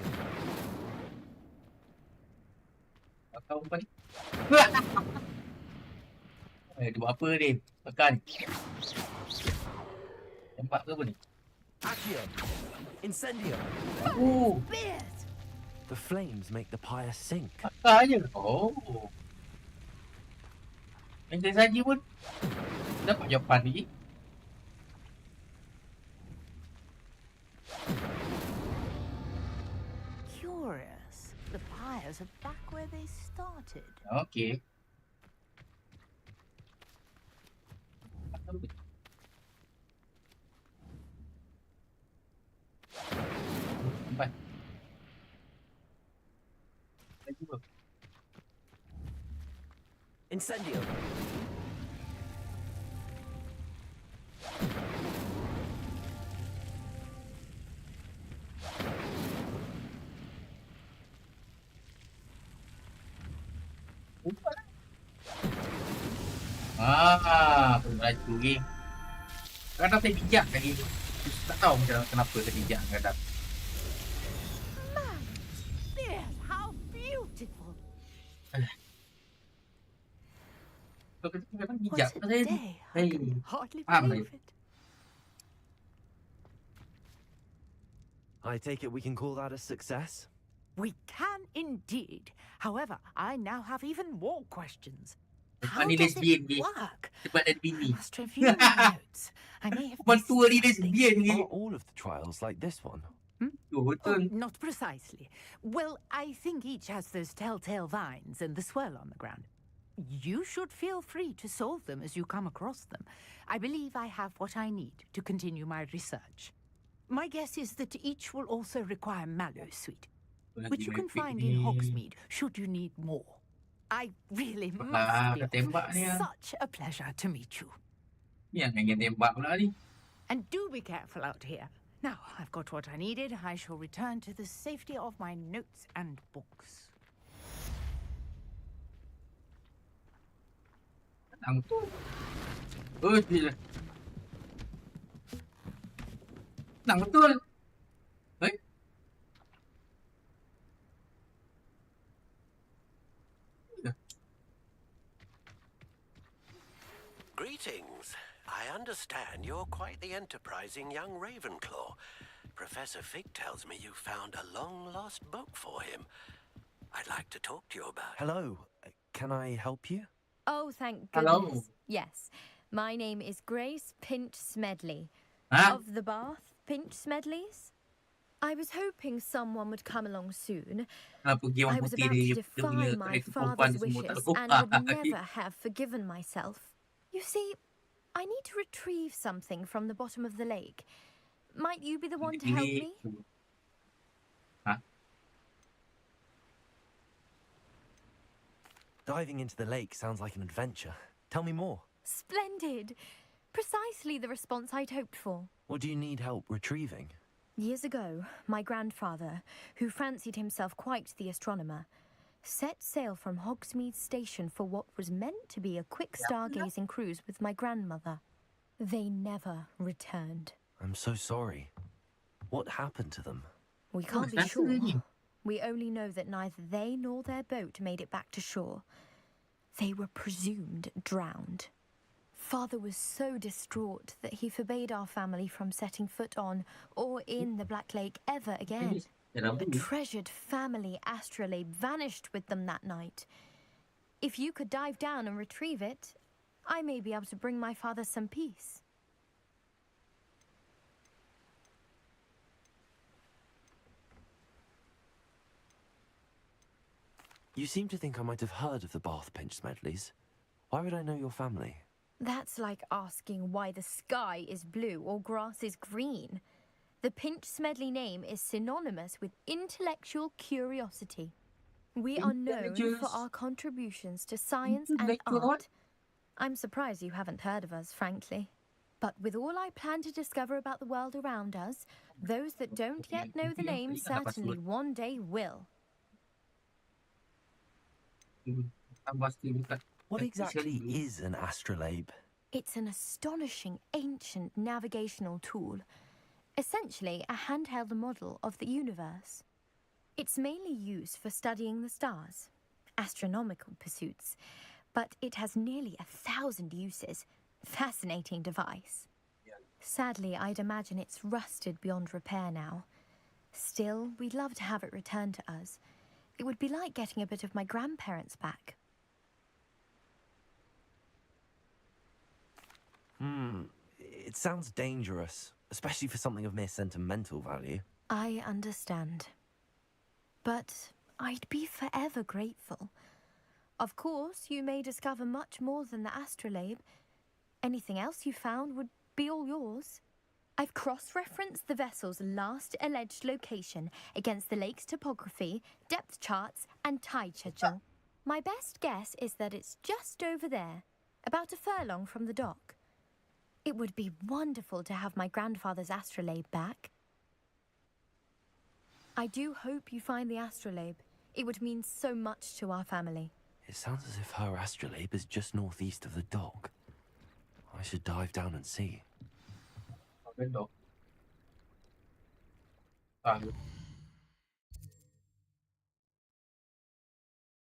Kau bukan ni? Dia buat apa ni? Tekan. Nampak ke apa ni? Accio. Incendio. The flames make the pyre sink. Makanya. Oh. Yang saja pun dapat jawapan ni. Curious. The pyres are back where they started. Okay. Sampai. Lagi bro. Incendio. Aku laju lagi. Kadang saya bijak lagi. Tak tahu macam kenapa saya bijak kadang. There's how beautiful. Kadang bijak. What a day. I can hardly believe it. I take it we can call that a success? We can indeed. However, I now have even more questions. How Ni does lesbian it ni. work? Sebab ada bini. I must review my notes. I may have missed Tua ni something. lesbian ni. Are all of the trials like this one? Oh, not precisely. Well, I think each has those telltale vines and the swirl on the ground. You should feel free to solve them as you come across them. I believe I have what I need to continue my research. My guess is that each will also require mallow sweet, which you can find in Hogsmeade should you need more. I really must be off. Such a pleasure to meet you. Yang ingin tembak pula ni. And do be careful out here. Now, I've got what I needed. I shall return to the safety of my notes and books. Tenang tu. Oh, dia. Tenang betul. Greetings. I understand you're quite the enterprising young Ravenclaw. Professor Fig tells me you found a long-lost book for him. I'd like to talk to you about it. Hello. Can I help you? Oh, thank Hello. goodness. Yes. My name is Grace Pinch Smedley. Huh? Of the Bath Pinch Smedleys. I was hoping someone would come along soon. I was about to defy my father's wishes and would never have forgiven myself. You see, I need to retrieve something from the bottom of the lake. Might you be the one to help me? Diving into the lake sounds like an adventure. Tell me more. Splendid. Precisely the response I'd hoped for. What do you need help retrieving? Years ago, my grandfather, who fancied himself quite the astronomer, set sail from Hogsmeade Station for what was meant to be a quick stargazing cruise with my grandmother. They never returned. I'm so sorry. What happened to them? We can't be sure. We only know that neither they nor their boat made it back to shore. They were presumed drowned. Father was so distraught that he forbade our family from setting foot on or in the Black Lake ever again. The treasured family astrolabe vanished with them that night. If you could dive down and retrieve it, I may be able to bring my father some peace. You seem to think I might have heard of the Bath Pinch Smedleys. Why would I know your family? That's like asking why the sky is blue or grass is green. The Pinch Smedley name is synonymous with intellectual curiosity. We are known for our contributions to science and art. I'm surprised you haven't heard of us, frankly. But with all I plan to discover about the world around us, those that don't yet know the name certainly one day will. What exactly is an astrolabe? It's an astonishing ancient navigational tool. Essentially a handheld model of the universe. It's mainly used for studying the stars, astronomical pursuits, but it has nearly 1,000 uses. Fascinating device. Sadly, I'd imagine it's rusted beyond repair now. Still, we'd love to have it returned to us. It would be like getting a bit of my grandparents back. It sounds dangerous, especially for something of mere sentimental value. I understand. But I'd be forever grateful. Of course, you may discover much more than the astrolabe. Anything else you found would be all yours. I've cross-referenced the vessel's last alleged location against the lake's topography, depth charts, and tide schedule. My best guess is that it's just over there, about a furlong from the dock. It would be wonderful to have my grandfather's astrolabe back. I do hope you find the astrolabe. It would mean so much to our family. It sounds as if her astrolabe is just northeast of the dock. I should dive down and see. Cái độ. À.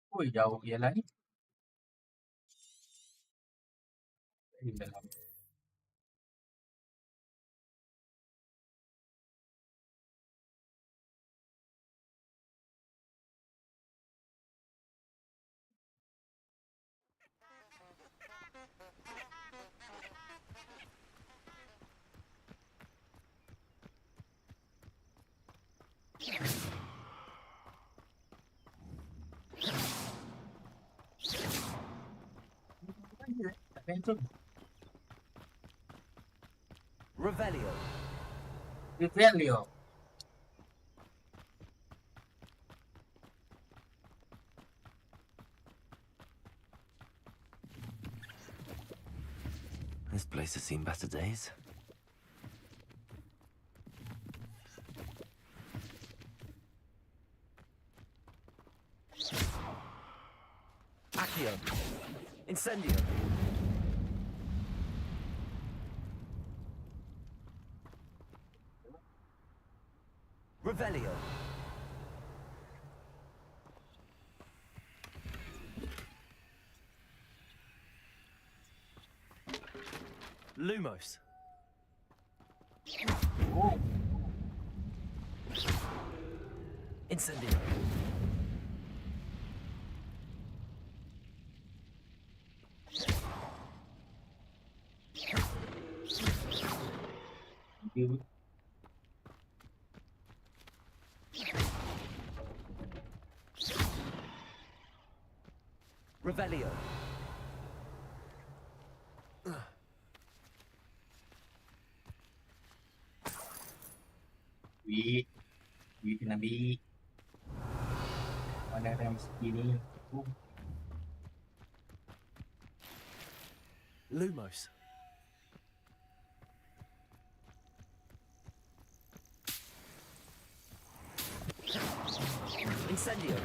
Ui dầu vậy lấy. Cái gì mình làm? Revelio. Revelio. This place has seen better days. Accio. Incendio. Revelio. Lumos. Incendio. Revelio. Wait kena bi. Mana ada mesti ni. Lumos. Incendio.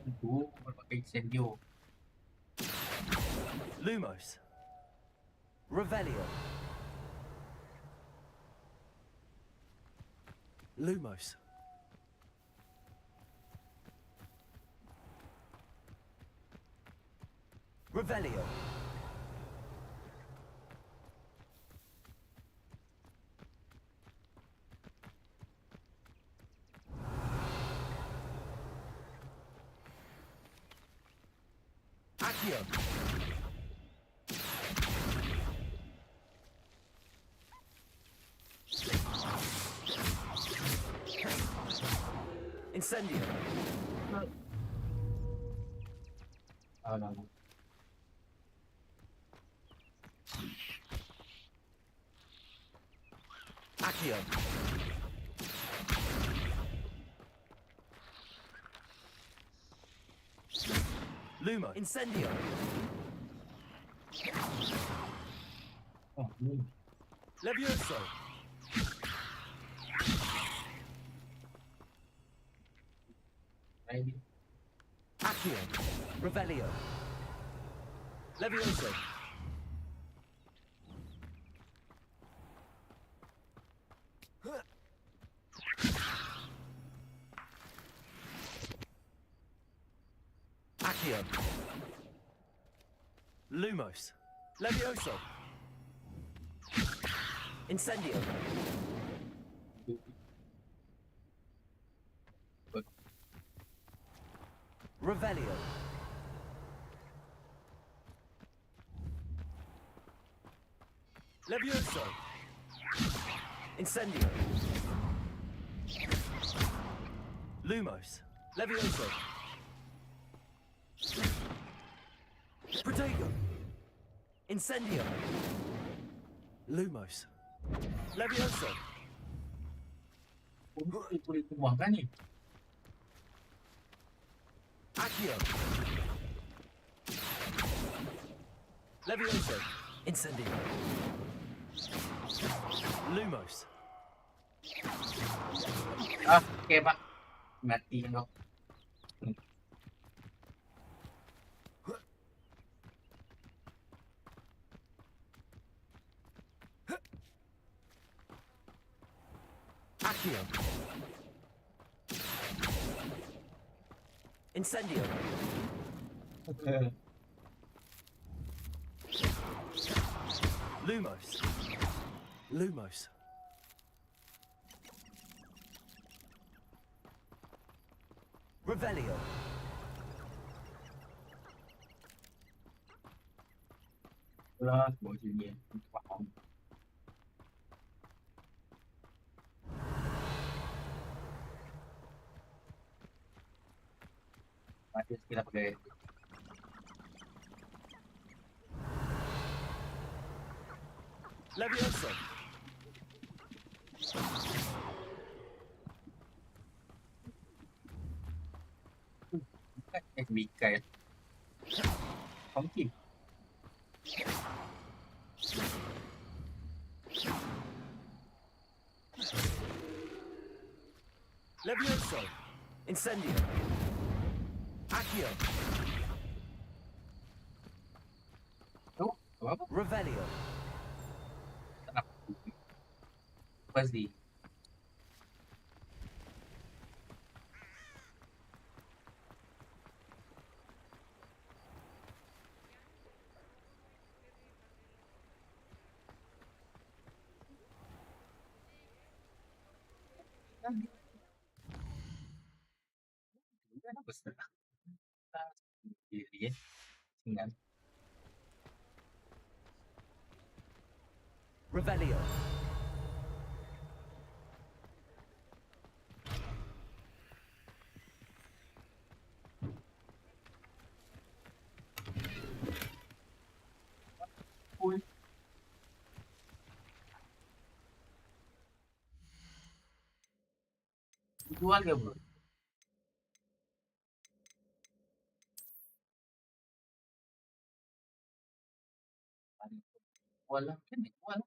Baru pakai incendio. Lumos. Revelio. Lumos. Revelio. Accio. Incendio. Oh no. Accio. Lumo. Incendio. Oh, Levioso. maybe. Accio. Revelio. Levioso. Accio. Lumos. Levioso. Incendio. Revelio. Levioso. Incendio. Lumos. Levioso. Protego. Incendio. Lumos. Levioso. Boleh buangkan ni. Accio. Levioso. Incendio. Lumos. Okay, Pak. Mati kau. Accio. Incendio. Lumos. Lumos. Revelio. Lah, buat sini. Faham. Mati sikit lah pakai. Levioso. Mikai. Funky. Levioso. Incendio. Accio. Oh, apa? Revelio. Pasti. Apa setengah? Diri, tinggal. Revelio. Cool. Jual ke bro? Jual lah, kan jual.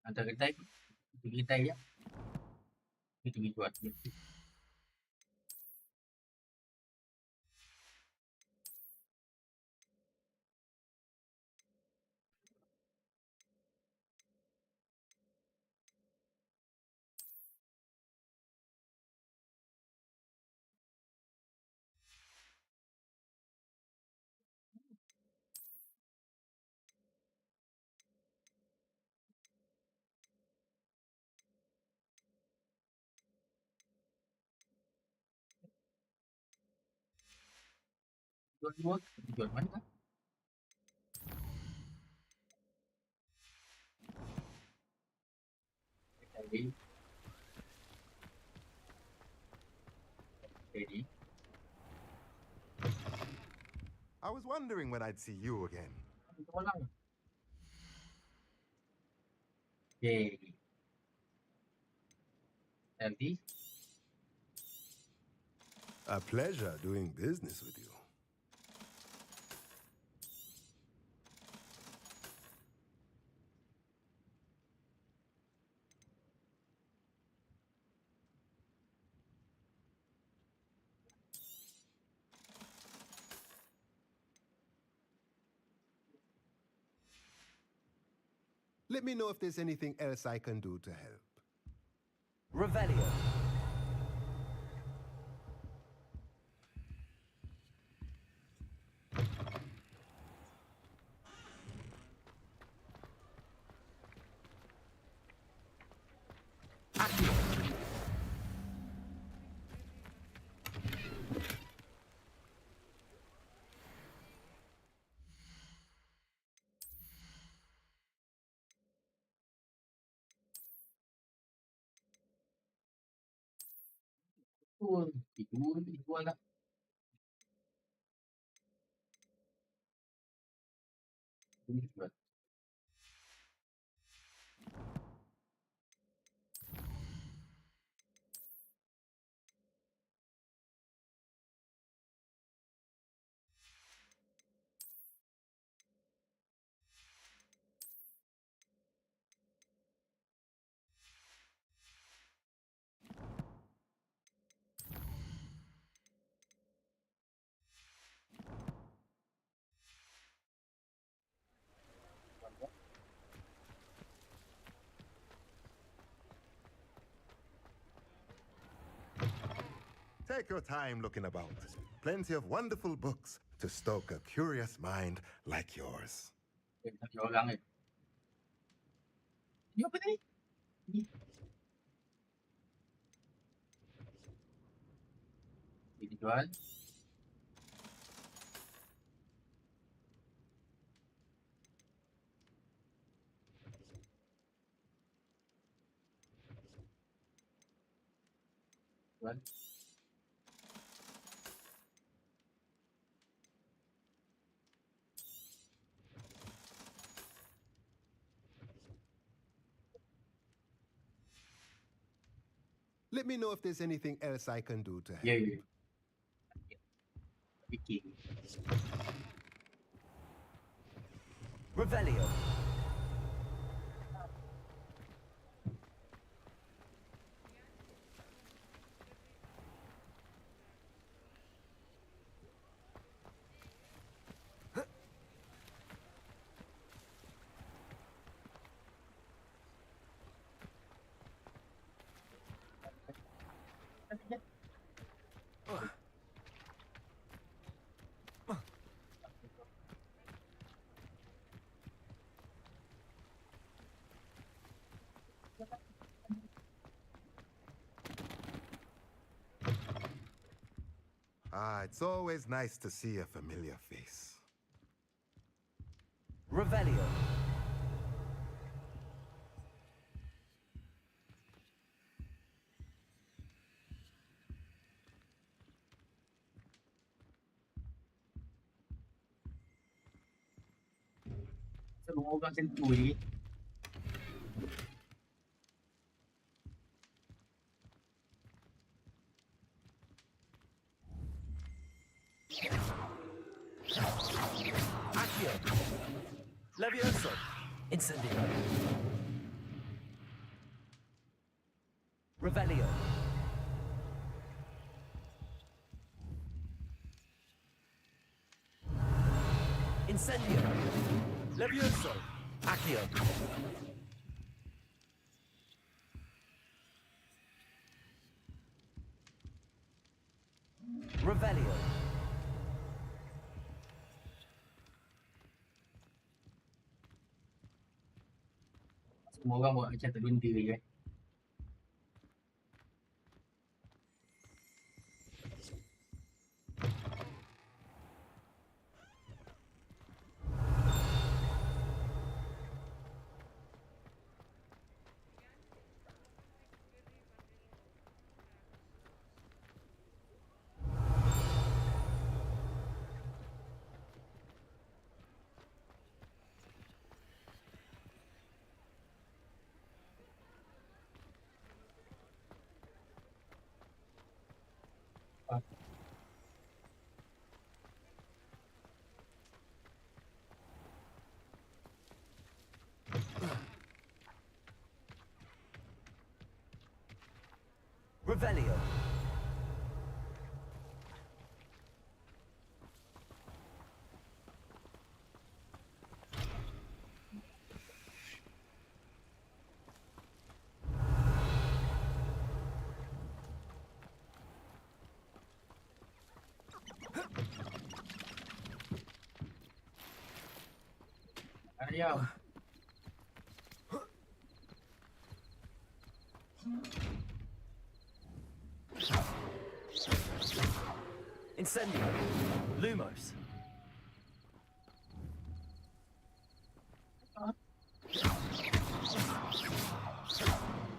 Ada kedai, itu kedai ya. Itu jual. Jual, jual mana? Jadi, jadi. I was wondering when I'd see you again. Jual lah. Okay. Nanti. A pleasure doing business with you. Let me know if there's anything else I can do to help. Revelio. Tidur. Tidur lah. Tidur. Take your time looking about. Plenty of wonderful books to stoke a curious mind like yours. Ada orang ni. Ni apa ni? Ni. Ini jual. Jual. Let me know if there's anything else I can do to help. Ya, ya. Fikir. Revelio. It's always nice to see a familiar face. Revelio. Semua orang sentuh je. Accio. Levioso. Incendio. Revelio. Incendio. Levioso. Accio. Revelio. Semua orang buat macam terlunda je. Revelio. Ayam. Incendio. Lumos.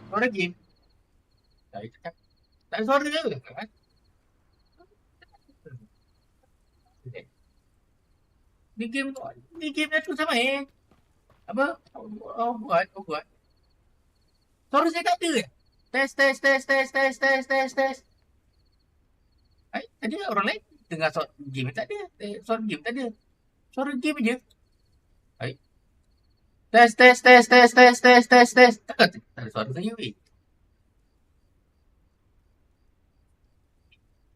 Kau lagi? Tak cakap. Tak ada suara kan? Ni game tu sama apa? Buat. Suara saya tak ada Test. Tadi orang lain dengar suara game tak ada. Suara game tak ada. Suara game je. Test. Tak ada suara saya weh.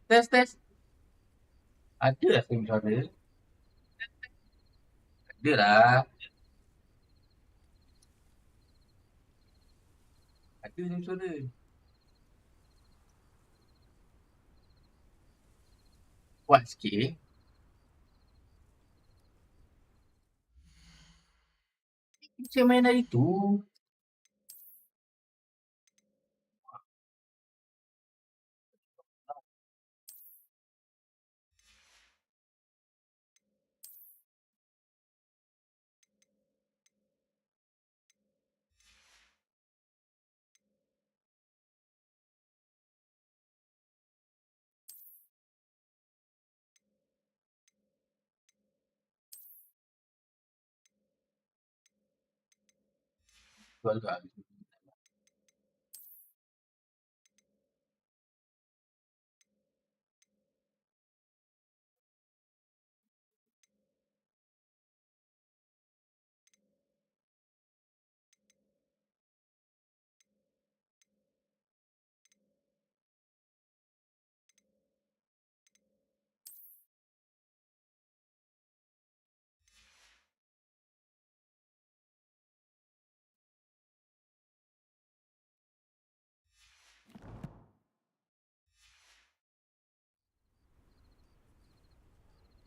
Test. Ada lah suara. Ada lah. Ada ni suara. Kuat sikit. Saya main hari tu. Jual kat habis.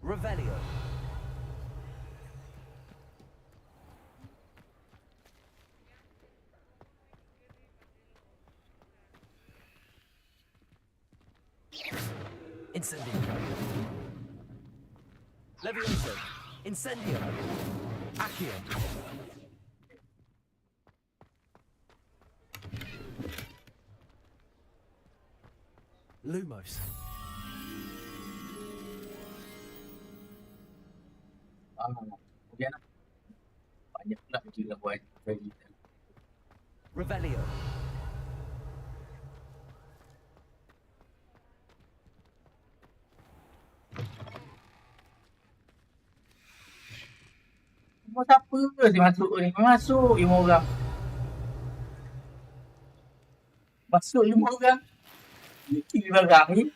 Revelio. Incendio. Levioso. Incendio. Accio. Lumos. Kemudian banyak pula kita buat bagi Revelio. Semua siapa ke si masuk ni? Masuk 5 orang. Masuk 5 orang. Bikin barang ni.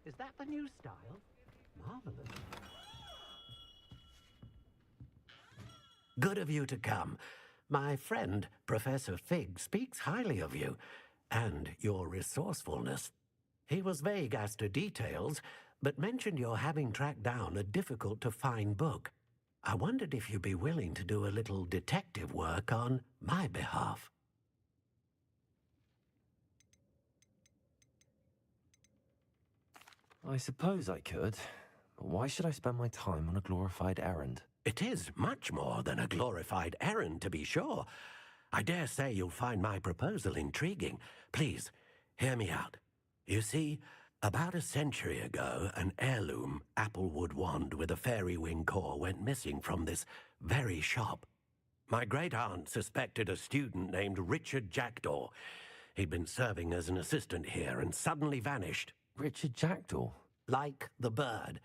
Is that the new style? Marvelous. Good of you to come. My friend, Professor Fig, speaks highly of you and your resourcefulness. He was vague as to details, but mentioned your having tracked down a difficult-to-find book. I wondered if you'd be willing to do a little detective work on my behalf. I suppose I could. But why should I spend my time on a glorified errand? It is much more than a glorified errand, to be sure. I dare say you'll find my proposal intriguing. Please, hear me out. You see, about a century ago, an heirloom applewood wand with a fairy wing core went missing from this very shop. My great-aunt suspected a student named Richard Jackdaw. He'd been serving as an assistant here and suddenly vanished. Richard Jackdaw? Like the bird.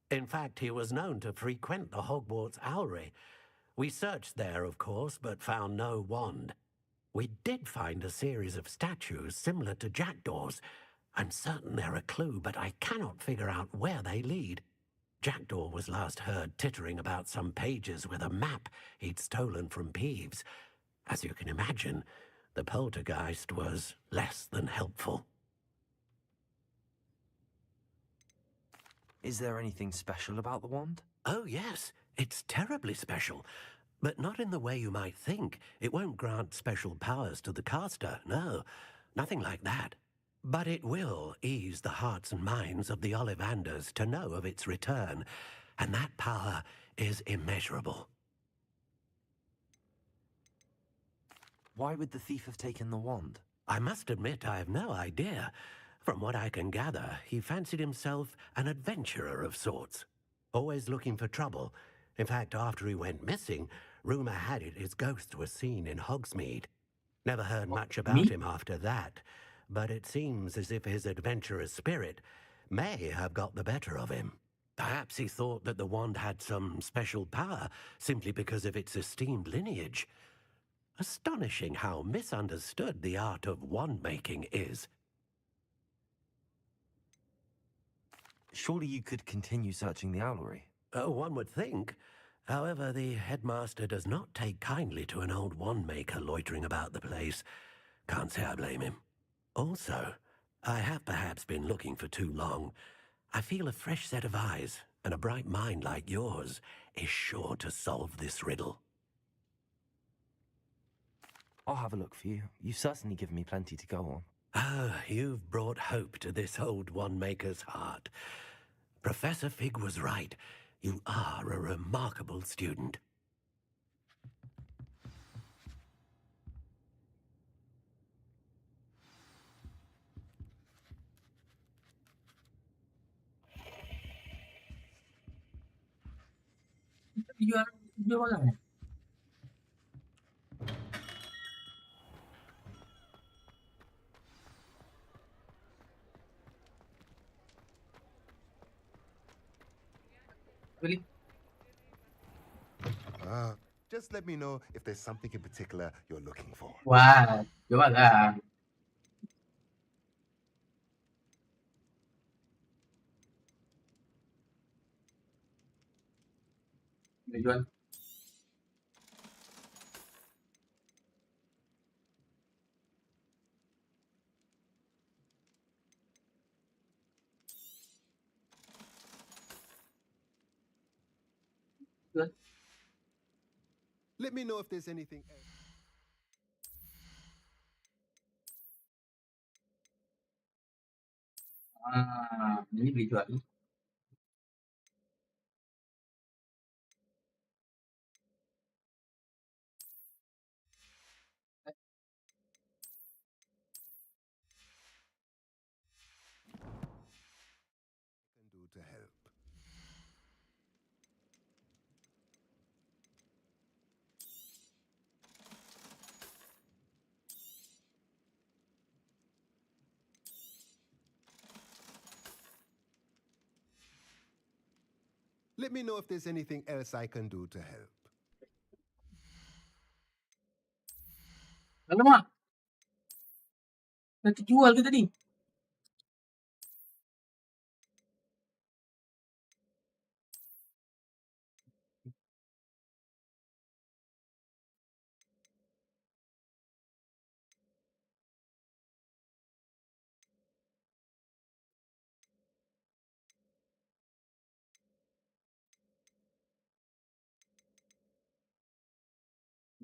In fact, he was known to frequent the Hogwarts Owlery. We searched there, of course, but found no wand. We did find a series of statues similar to Jackdaw's. I'm certain they're a clue, but I cannot figure out where they lead. Jackdaw was last heard tittering about some pages with a map he'd stolen from Peeves. As you can imagine, the poltergeist was less than helpful. Is there anything special about the wand? Oh, yes. It's terribly special. But not in the way you might think. It won't grant special powers to the caster, no. nothing like that. But it will ease the hearts and minds of the Ollivanders to know of its return, and that power is immeasurable. Why would the thief have taken the wand? I must admit I have no idea. From what I can gather, he fancied himself an adventurer of sorts, always looking for trouble. In fact, after he went missing, rumour had it his ghost was seen in Hogsmeade. Never heard much about him after that, but it seems as if his adventurous spirit may have got the better of him. Perhaps he thought that the wand had some special power simply because of its esteemed lineage. Astonishing how misunderstood the art of wand-making is. Surely you could continue searching the owlery. Oh, one would think. However, the headmaster does not take kindly to an old wand-maker loitering about the place. Can't say I blame him. Also, I have perhaps been looking for too long. I feel a fresh set of eyes and a bright mind like yours is sure to solve this riddle. I'll have a look for you. You've certainly given me plenty to go on. Ah, you've brought hope to this old wand-maker's heart. Professor Fig was right. You are a remarkable student. Jual orang. Really? Just let me know if there's something in particular you're looking for. Wah, jual lah. Dia jual. Jual. Let me know if there's anything else. Ini boleh jual. Can do to help. Let me know if there's anything else I can do to help. Alamak. Dah terjual ke tadi?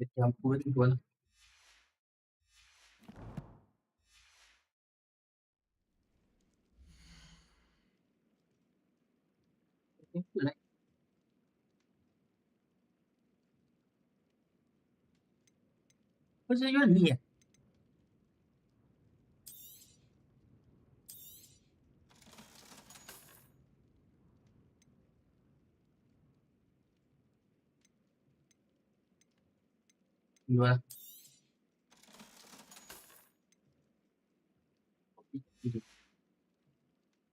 Dia campur tu jual. Simple lah. Kau saya jual ni ya? Jual.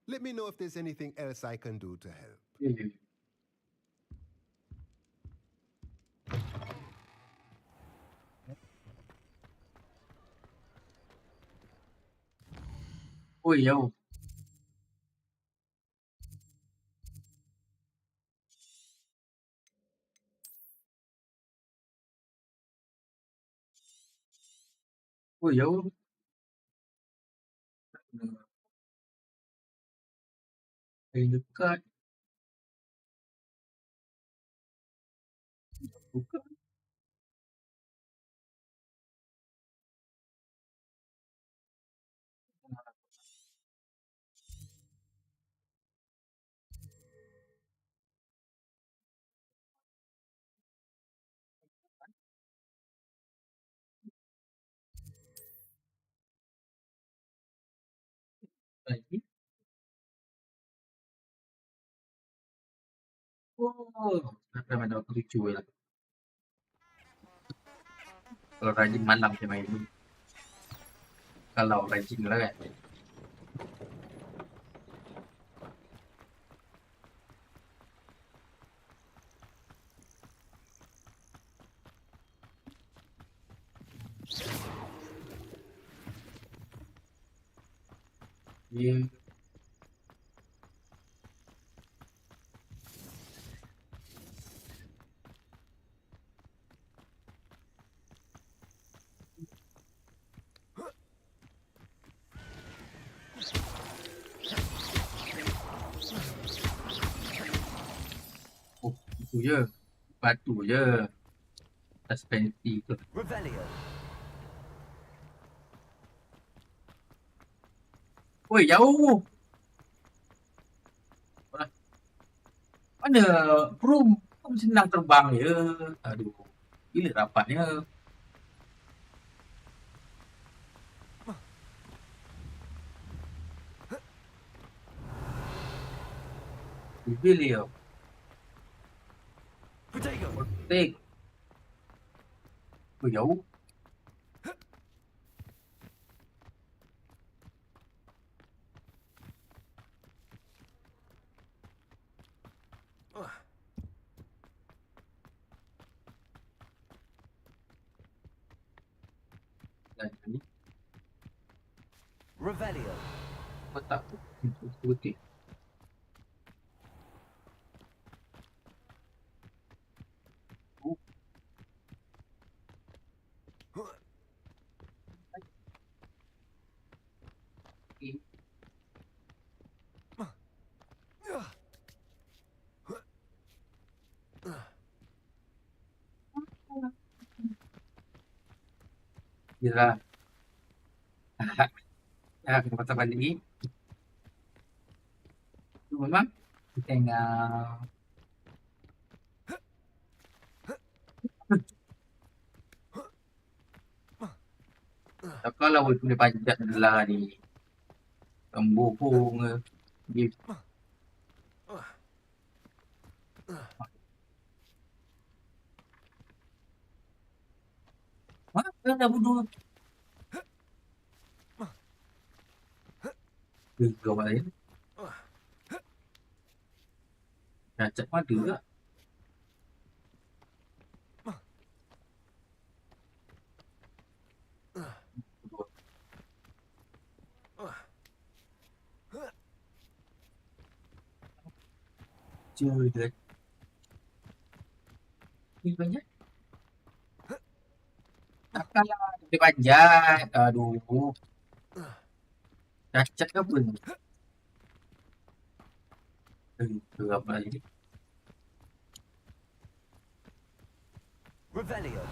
Let me know if there's anything else I can do to help. Ya, ya. Oh, jauh. Oh, jauh. Paling dekat. Buka. Lagi. Oh, ada mana aku lucu lah. Kalau rajin malam saya main ni. Kalau rajin lah kan. Dia oh, itu je. Batu je. Suspensi tu. Revelio. Oi, jauh. Mana Broom? Kamu senang terbang je. Aduh. Gila rapatnya. Revelio. Potato. Take. Oi, jauh. Ni. Revelio. Kau tak putih. Gila. Ya, kita patah balik ni. Tu memang kita tengah takkanlah boleh panjat belah ni. Kembohong ke. Dia mana dah bodoh. Kau balik. Cacat mata tak? Curi dia. Ni panjat. Takkanlah dia panjat. Aduh. Cacat ke apa ni? Itu apa lagi? Revelio.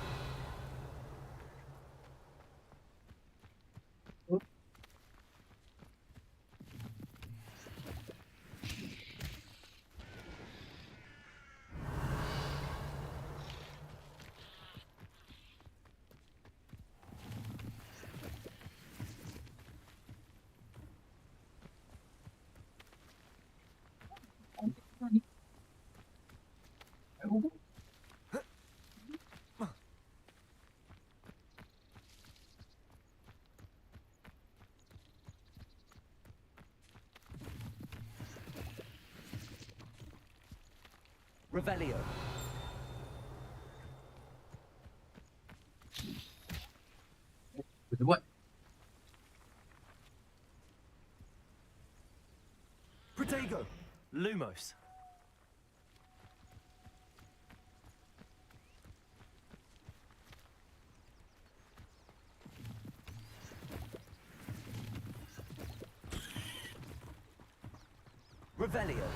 Revelio. Betul buat. Protego. Lumos. Revelio.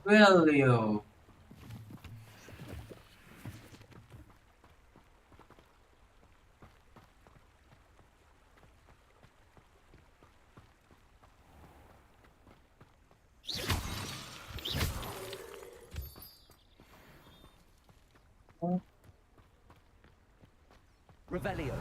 Revelio. Revelio.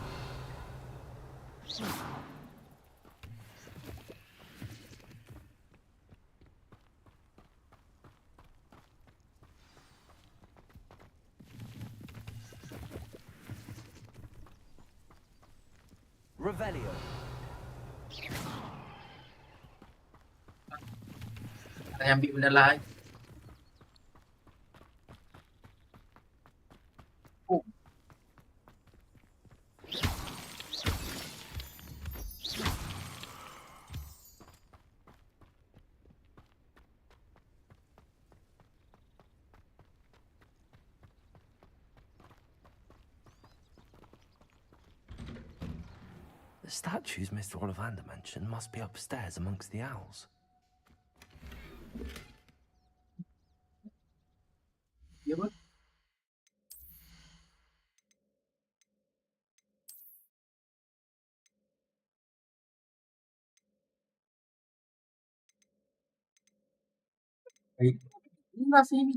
Revelio. Saya ambil benda lain. Oh. The statues Mr. Ollivander mentioned must be upstairs amongst the owls. Ya, bos. Baik. Ini masih ini.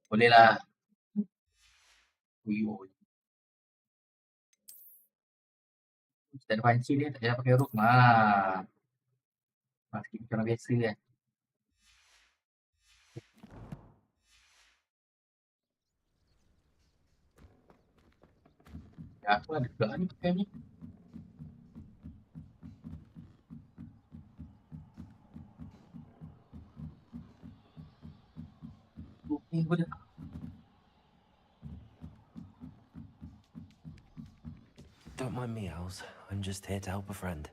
Bolehlah. Uyuh. Kita ada panci dia, tak payah pakai huruf. Masih cara biasa kan. Ya, aku ada juga ni pakai ni. Minggu dah. Don't mind me, owls. I'm just here to help a friend.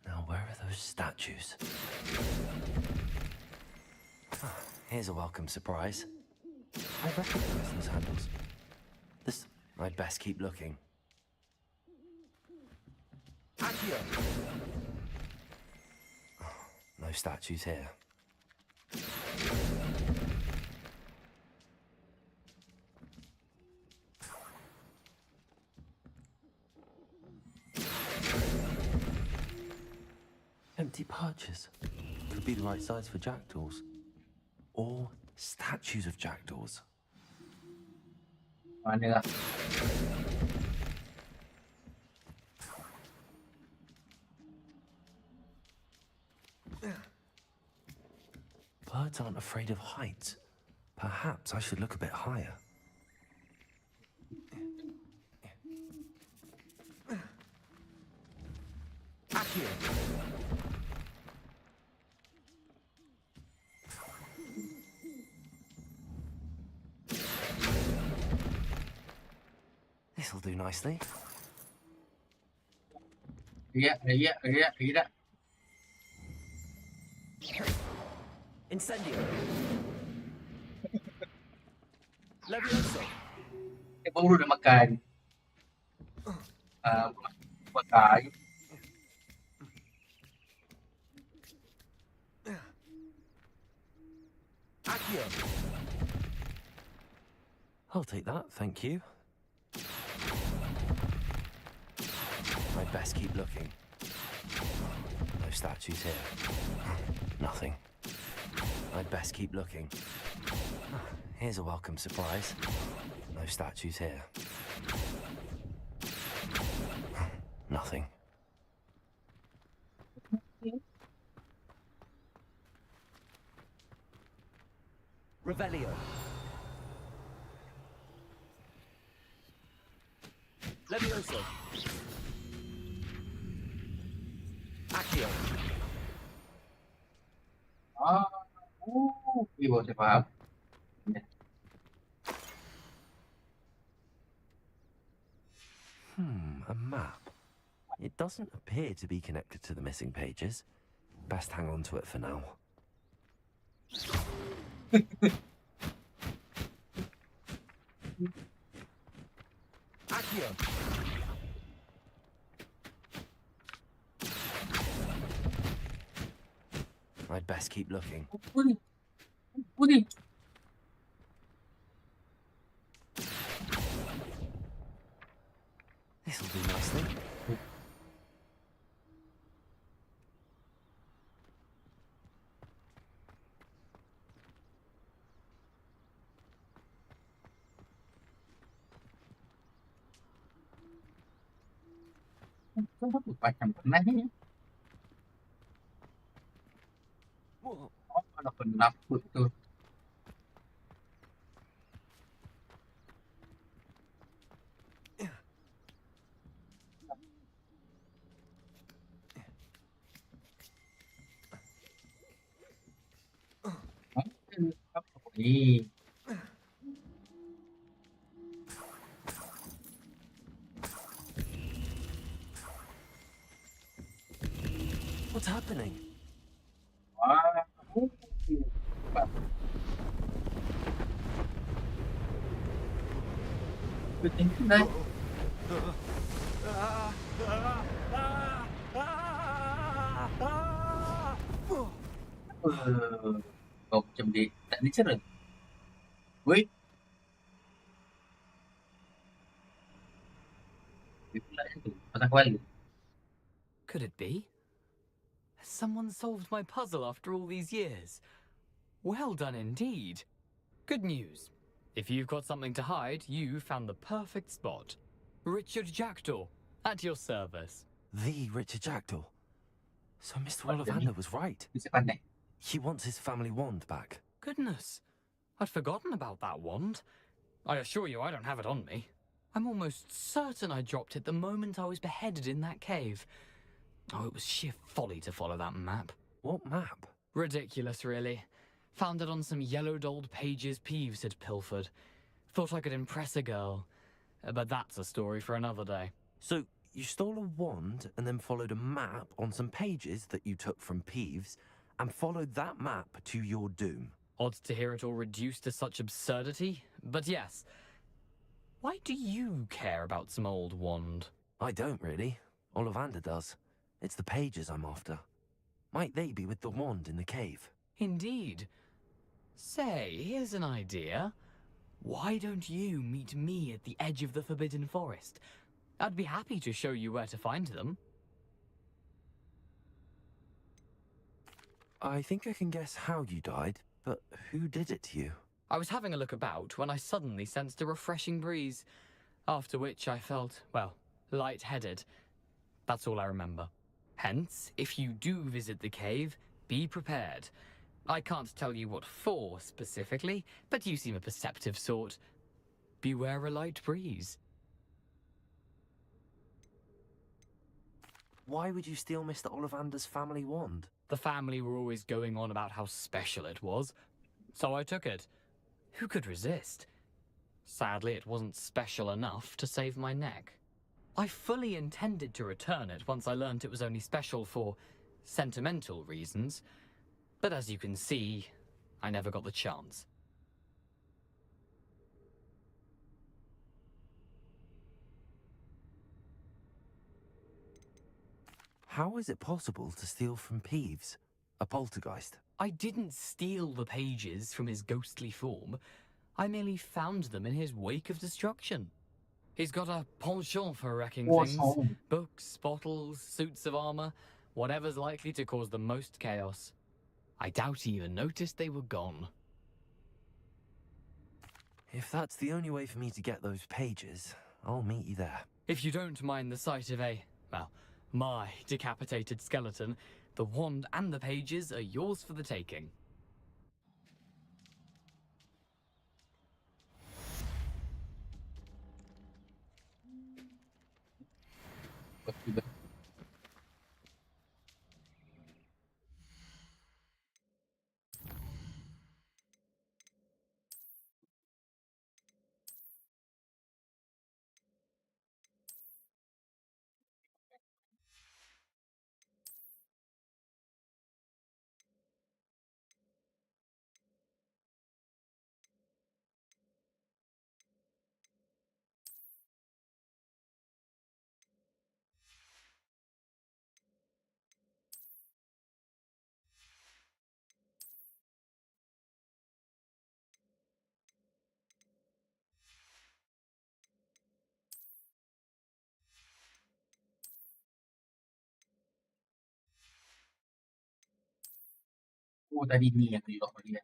Now, where are those statues? Ah, here's a welcome surprise. I recognize those handles. I'd best keep looking. Accio! Oh, no statues here. Empty perches. Could be the right size for jackdaws. Or statues of jackdaws. Mana lah. Birds aren't afraid of heights. Perhaps I should look a bit higher. Accio! This'll do nicely. Ya. Incendio. Levioso. Baru dah makan. Buat kayu. Accio. I'll take that, thank you. I'd best keep looking. No statues here. Nothing. I'd best keep looking. Here's a welcome surprise. No statues here. Nothing. Revelio. Levioso. Accio. Ibu saya faham. A map. It doesn't appear to be connected to the missing pages. Best hang on to it for now. Accio. I'd best keep looking. Putih. This'll do nicely. Macam pernah ni. Oh, ada penakut tu. Ni. What's happening? Wah. Thinking that. Kau macam dia tak natural. Wait. Dia pula macam tu. Pasal kepala. Could it be? Has someone solved my puzzle after all these years? Well done indeed. Good news. If you've got something to hide, you found the perfect spot. Richard Jackdaw, at your service. The Richard Jackdaw. So Mr. Ollivander was right. He wants his family wand back. Goodness, I'd forgotten about that wand. I assure you I don't have it on me. I'm almost certain I dropped it the moment I was beheaded in that cave. Oh, it was sheer folly to follow that map. What map? Ridiculous, really. Found it on some yellowed old pages Peeves had pilfered. Thought I could impress a girl. But that's a story for another day. So, you stole a wand and then followed a map on some pages that you took from Peeves and followed that map to your doom. Odd to hear it all reduced to such absurdity, but yes. Why do you care about some old wand? I don't really. Ollivander does. It's the pages I'm after. Might they be with the wand in the cave? Indeed. Say, here's an idea. Why don't you meet me at the edge of the Forbidden Forest? I'd be happy to show you where to find them. I think I can guess how you died, but who did it to you? I was having a look about when I suddenly sensed a refreshing breeze, after which I felt, well, lightheaded. That's all I remember. Hence, if you do visit the cave, be prepared. I can't tell you what for specifically, but you seem a perceptive sort. Beware a light breeze. Why would you steal Mr. Ollivander's family wand? The family were always going on about how special it was, so I took it. Who could resist? Sadly, it wasn't special enough to save my neck. I fully intended to return it once I learned it was only special for sentimental reasons, but as you can see, I never got the chance. How is it possible to steal from Peeves, a poltergeist? I didn't steal the pages from his ghostly form. I merely found them in his wake of destruction. He's got a penchant for wrecking things. Books, bottles, suits of armor, whatever's likely to cause the most chaos. I doubt he even noticed they were gone. If that's the only way for me to get those pages, I'll meet you there. If you don't mind the sight of my decapitated skeleton, the wand and the pages are yours for the taking. Oh, tadi ni yang lock dia.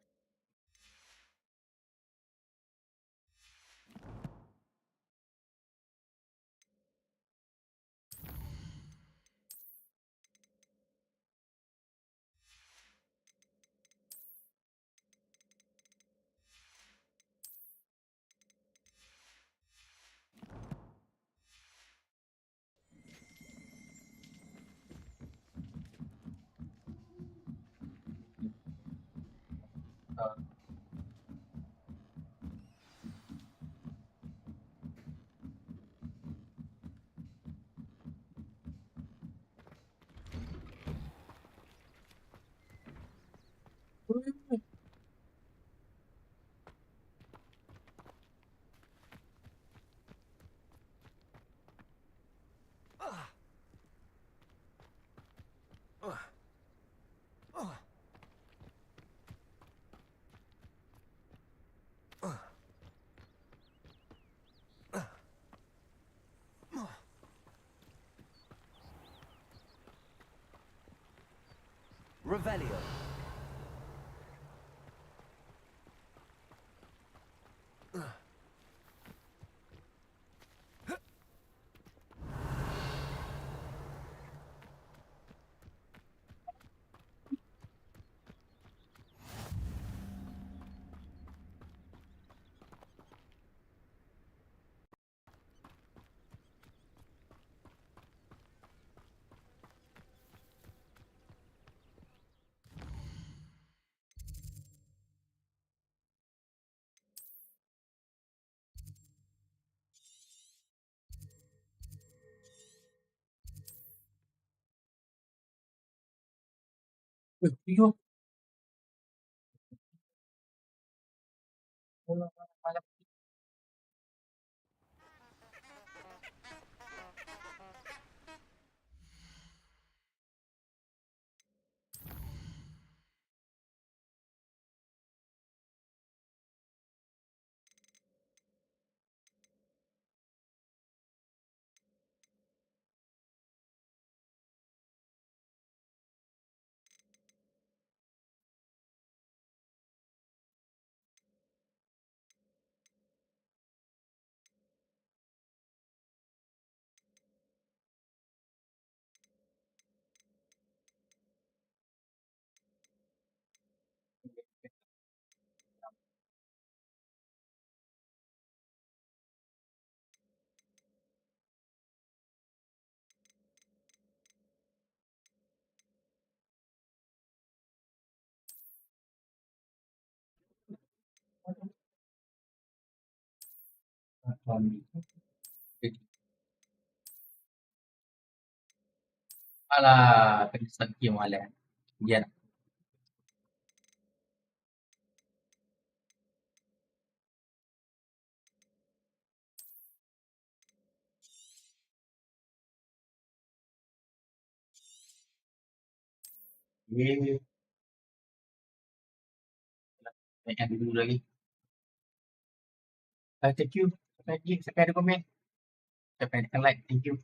Revelio. Tuyul. Alah, kena start game malam. Biar. Yeah. Naikkan dulu lagi. Thank you. Sampai ada komen. Sampai ada like. Thank you.